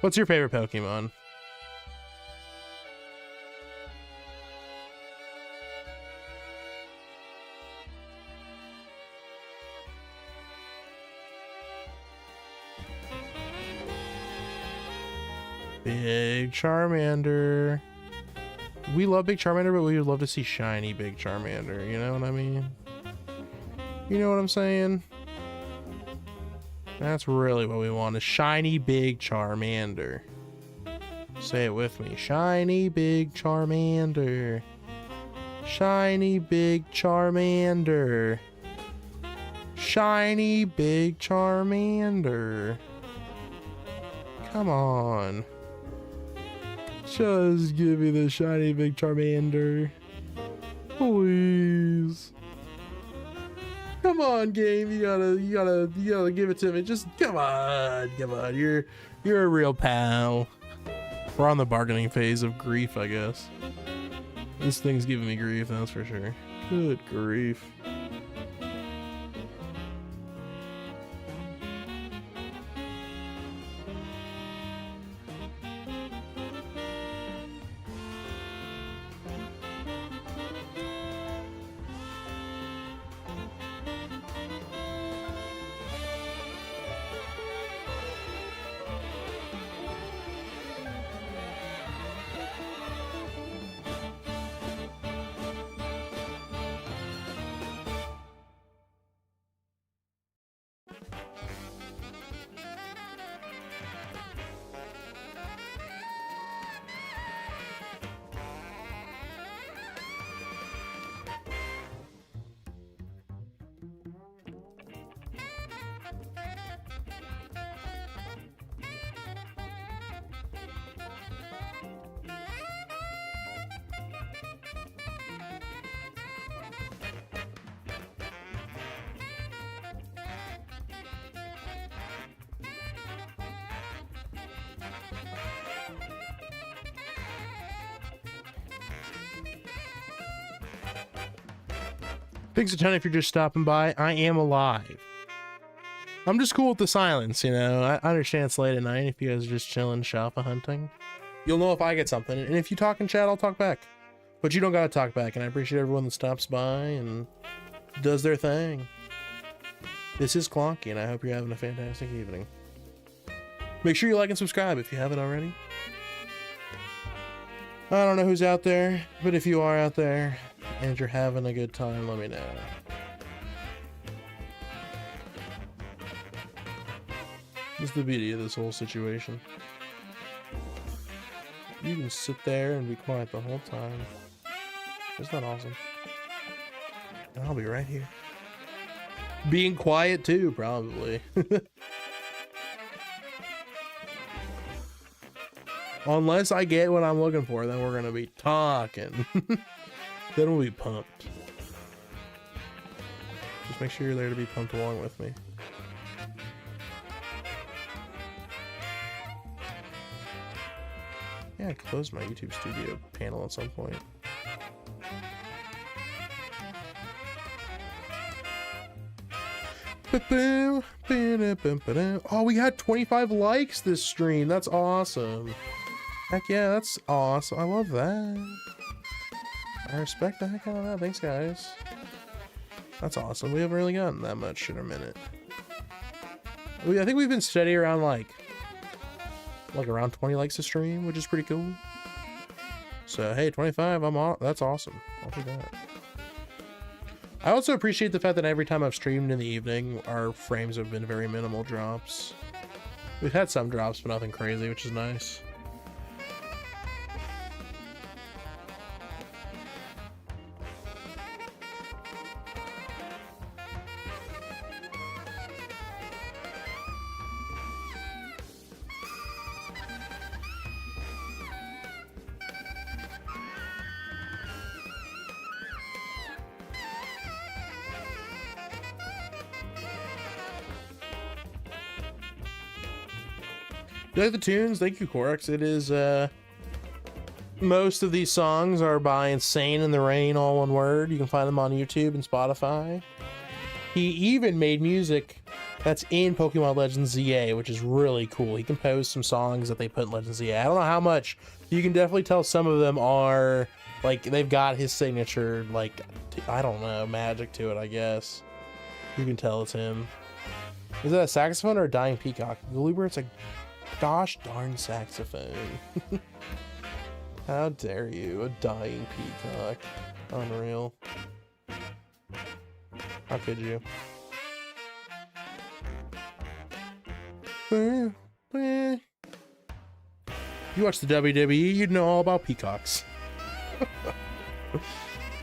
What's your favorite Pokemon? Big Charmander. We love Big Charmander, but we would love to see shiny Big Charmander. You know what I mean? You know what I'm saying? That's really what we want, is shiny Big Charmander. Say it with me. Shiny Big Charmander. Shiny Big Charmander. Shiny Big Charmander. Come on. Just give me the shiny Big Charmander. Please. Come on, game. You gotta give it to me. Just come on. You're a real pal. We're on the bargaining phase of grief, I guess. This thing's giving me grief, that's for sure. Good grief. Thanks a ton if you're just stopping by. I am alive. I'm just cool with the silence, you know. I understand it's late at night if you guys are just chilling, shalpha hunting. You'll know if I get something, and if you talk in chat, I'll talk back. But you don't gotta talk back, and I appreciate everyone that stops by and does their thing. This is Clonky, and I hope you're having a fantastic evening. Make sure you like and subscribe if you haven't already. I don't know who's out there, but if you are out there and you're having a good time, let me know. What's the beauty of this whole situation? You can sit there and be quiet the whole time. Isn't that awesome? And I'll be right here. Being quiet too, probably. Unless I get what I'm looking for, then we're gonna be talking. Then we'll be pumped. Just make sure you're there to be pumped along with me. Yeah, I closed my YouTube studio panel at some point. Oh, we had 25 likes this stream. That's awesome. Heck yeah, that's awesome. I love that. I respect the heck out of that. Thanks, guys. That's awesome. We haven't really gotten that much in a minute. I think we've been steady around like around 20 likes a stream, which is pretty cool. So hey, 25, that's awesome. I'll do that. I also appreciate the fact that every time I've streamed in the evening, our frames have been very minimal drops. We've had some drops, but nothing crazy, which is nice. You like the tunes? Thank you, Corix. It is, most of these songs are by Insane in the Rain, all one word. You can find them on YouTube and Spotify. He even made music that's in Pokemon Legends ZA, which is really cool. He composed some songs that they put in Legends ZA. I don't know how much. You can definitely tell some of them are, like, they've got his signature, like, I don't know, magic to it, I guess. You can tell it's him. Is that a saxophone or a dying peacock? Gluebert's a gosh darn saxophone. How dare you, a dying peacock. Unreal. How could you? You watch the WWE, you'd know all about peacocks.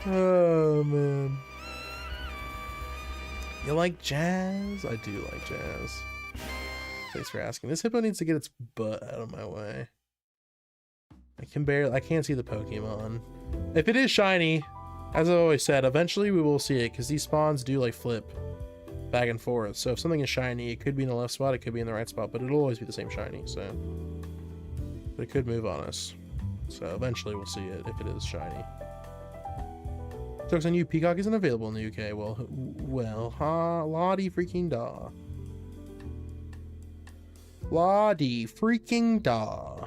Oh man. You like jazz? I do like jazz. Thanks for asking. This hippo needs to get its butt out of my way. I can't see the Pokemon. If it is shiny, as I've always said, eventually we will see it, because these spawns do like flip back and forth. So if something is shiny, it could be in the left spot, it could be in the right spot, but it'll always be the same shiny, so. But it could move on us. So eventually we'll see it if it is shiny. Jokes on you, Peacock isn't available in the UK. Well, Lottie freaking da. Lottie freaking da.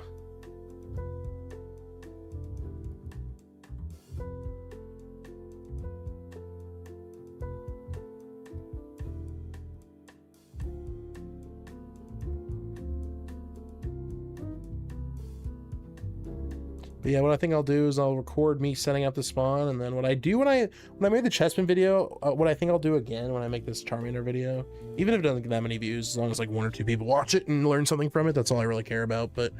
But yeah, what I think I'll do is I'll record me setting up the spawn, and then what I do when I made the chessman video, what I think I'll do again when I make this Charmander video, even if it doesn't get that many views, as long as like 1 or 2 people watch it and learn something from it, that's all I really care about. But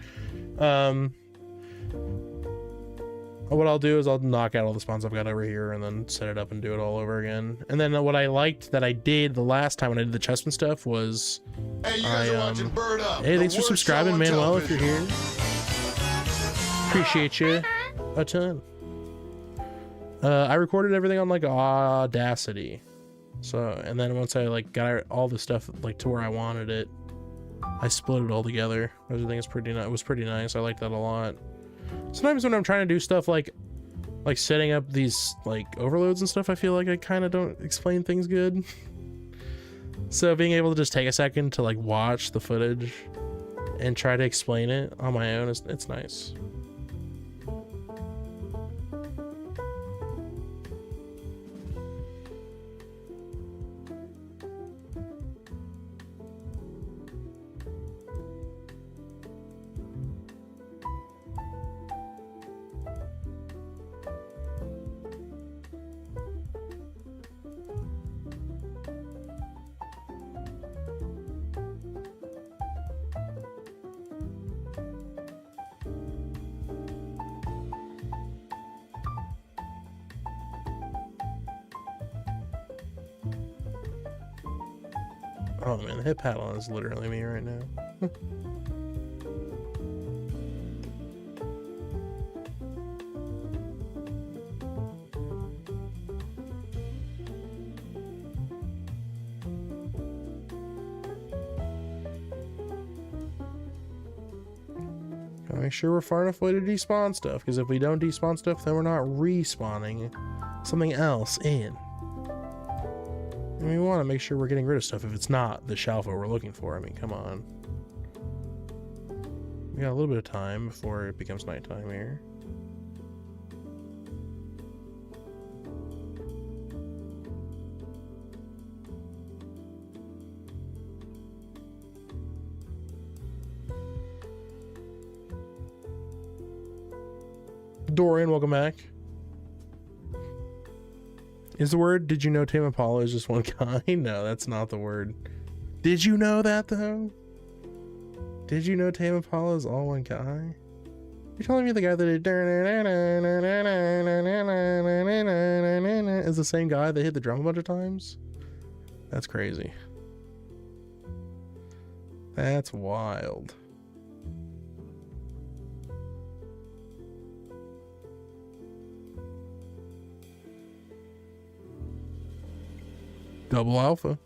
what I'll do is I'll knock out all the spawns I've got over here and then set it up and do it all over again. And then what I liked that I did the last time when I did the chessman stuff was hey, you guys are watching Bird Up, hey, thanks for subscribing, Manuel, if you're here. Appreciate you a ton. I recorded everything on like Audacity, so, and then once I like got all the stuff like to where I wanted it, I split it all together. Everything is pretty nice. It was pretty nice. I like that a lot. Sometimes when I'm trying to do stuff like like setting up these like overloads and stuff, I feel like I kind of don't explain things good. So being able to just take a second to like watch the footage and try to explain it on my own, it's nice. Oh man, the hip paddle is literally me right now. Gotta make sure we're far enough away to despawn stuff, because if we don't despawn stuff, then we're not respawning something else in. And we want to make sure we're getting rid of stuff if it's not the shalpha we're looking for. I mean, come on. We got a little bit of time before it becomes nighttime here. Dorian, welcome back. Is the word "did you know Tame Impala is just one guy"? No, that's not the word. Did you know that though? Did you know Tame Impala is all one guy? You're telling me the guy that did is the same guy that hit the drum a bunch of times? That's crazy. That's wild. Double alpha.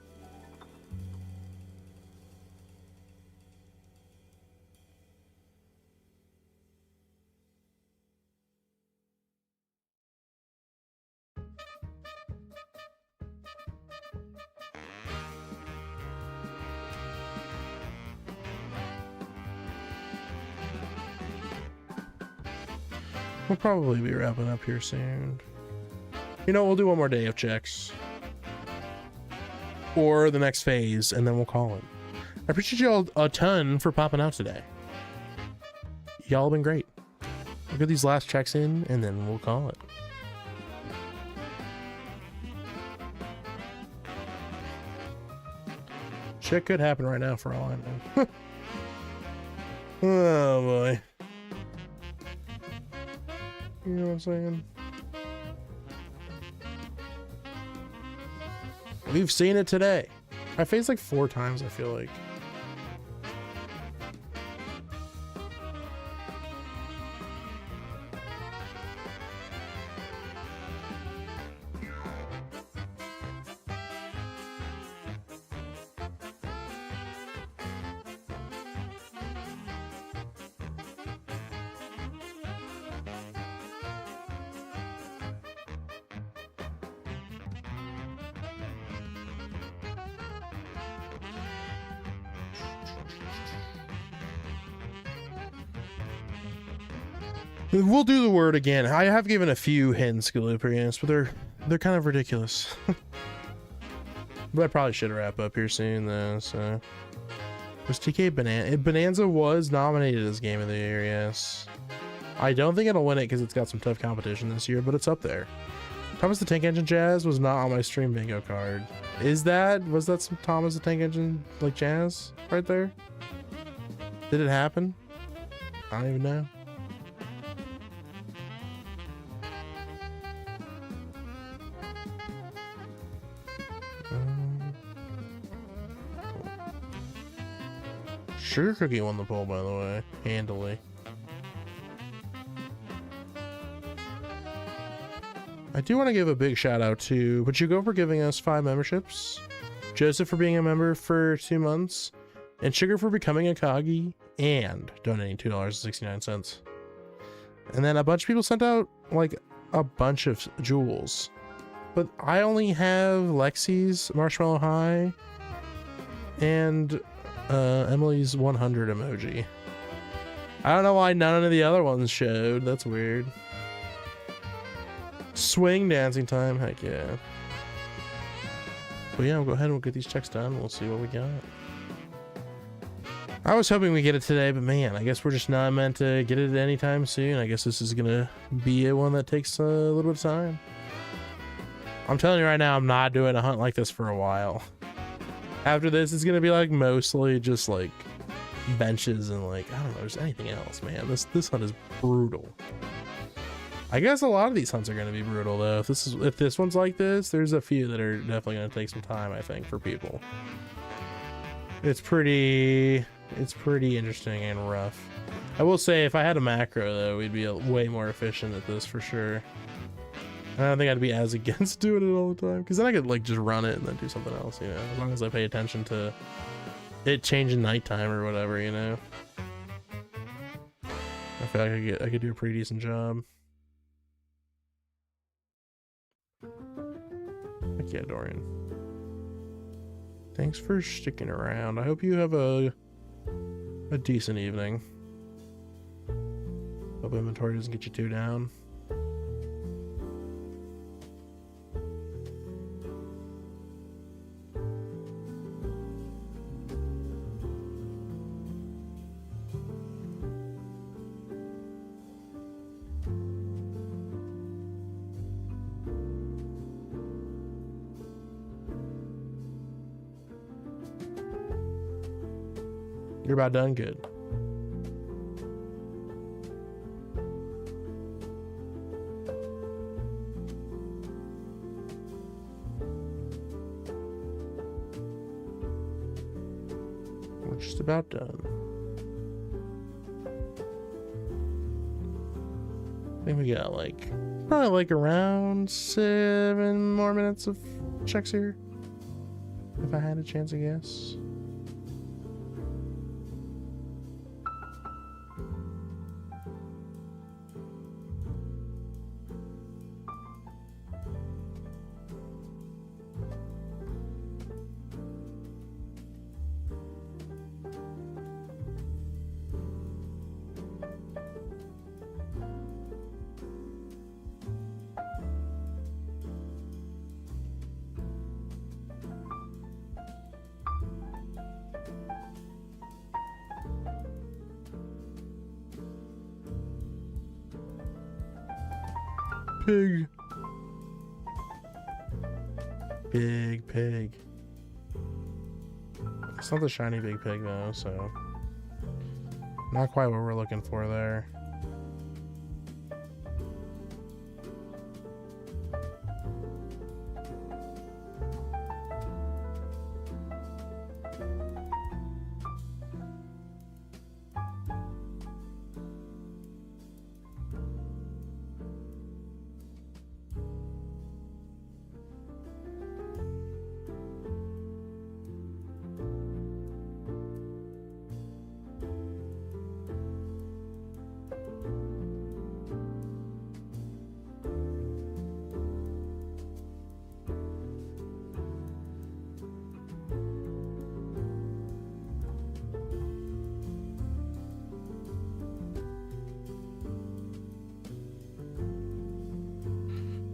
We'll probably be wrapping up here soon. You know, we'll do one more day of checks. Or the next phase, and then we'll call it. I appreciate y'all a ton for popping out today. Y'all have been great. We'll get these last checks in, and then we'll call it. Shit could happen right now for all I know. Oh boy. You know what I'm saying? We've seen it today. I faced like 4 times, I feel like. We'll do the word again. I have given a few hints, Galiprians, but they're kind of ridiculous. But I probably should wrap up here soon, though. So, was TK Bonanza? Bonanza was nominated as Game of the Year. Yes. I don't think it'll win it because it's got some tough competition this year, but it's up there. Thomas the Tank Engine Jazz was not on my stream bingo card. Was that some Thomas the Tank Engine like jazz right there? Did it happen? I don't even know. Sugar Cookie won the poll, by the way, handily. I do want to give a big shout out to Pachuco for giving us 5 memberships, Joseph for being a member for 2 months, and Sugar for becoming a Kagi and donating $2.69. And then a bunch of people sent out like a bunch of jewels, but I only have Lexi's Marshmallow High and Emily's 100 emoji. I don't know why none of the other ones showed. That's weird. Swing dancing time, heck yeah. But yeah, we'll go ahead and we'll get these checks done. We'll see what we got. I was hoping we get it today, but man, I guess we're just not meant to get it anytime soon. I guess this is gonna be a one that takes a little bit of time. I'm telling you right now, I'm not doing a hunt like this for a while. After this, it's gonna be like mostly just like benches and like, I don't know, there's anything else, man. This hunt is brutal. I guess a lot of these hunts are gonna be brutal though. If this one's like this, there's a few that are definitely gonna take some time, I think, for people. It's pretty interesting and rough. I will say, if I had a macro though, we'd be way more efficient at this for sure. I don't think I'd be as against doing it all the time, because then I could like just run it and then do something else, you know, as long as I pay attention to it changing nighttime or whatever, you know. I feel like I could do a pretty decent job. Heck yeah, Dorian. Thanks for sticking around. I hope you have a decent evening. Hope inventory doesn't get you too down. You're about done? Good. We're just about done. I think we got like probably like around 7 more minutes of checks here, if I had a chance to guess. Pig. Big pig. It's not the shiny big pig though, so not quite what we're looking for there.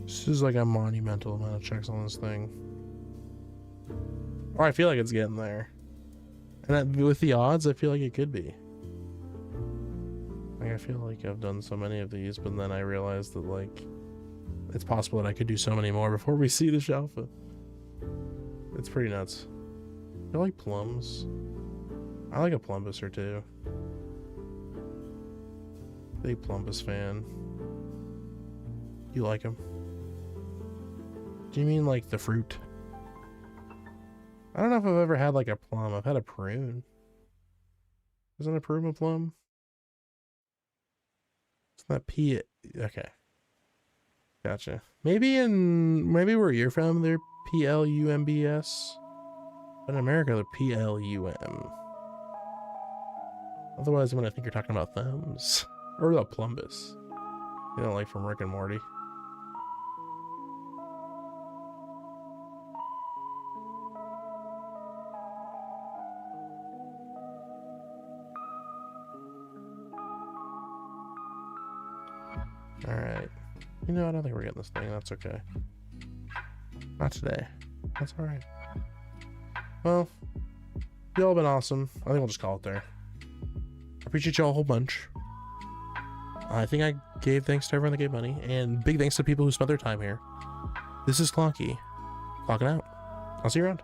This is like a monumental amount of checks on this thing. Or I feel like it's getting there. And with the odds, I feel like it could be. Like, I feel like I've done so many of these, but then I realized that, like, it's possible that I could do so many more before we see the shalpha. It's pretty nuts. I like plums. I like a plumbus or two. Big plumbus fan. You like him? Do you mean like the fruit? I don't know if I've ever had like a plum. I've had a prune. Isn't a prune a plum? It's not P. Okay. Gotcha. Maybe where you're from, they're P-L-U-M-B-S. But in America, they're P-L-U-M. Otherwise, I'm gonna think you're talking about thumbs. Or about plumbus. You know, like from Rick and Morty. Alright. You know, I don't think we're getting this thing. That's okay. Not today. That's alright. Well, y'all been awesome. I think we'll just call it there. I appreciate y'all a whole bunch. I think I gave thanks to everyone that gave money, and big thanks to people who spent their time here. This is Clonky. Clocking out. I'll see you around.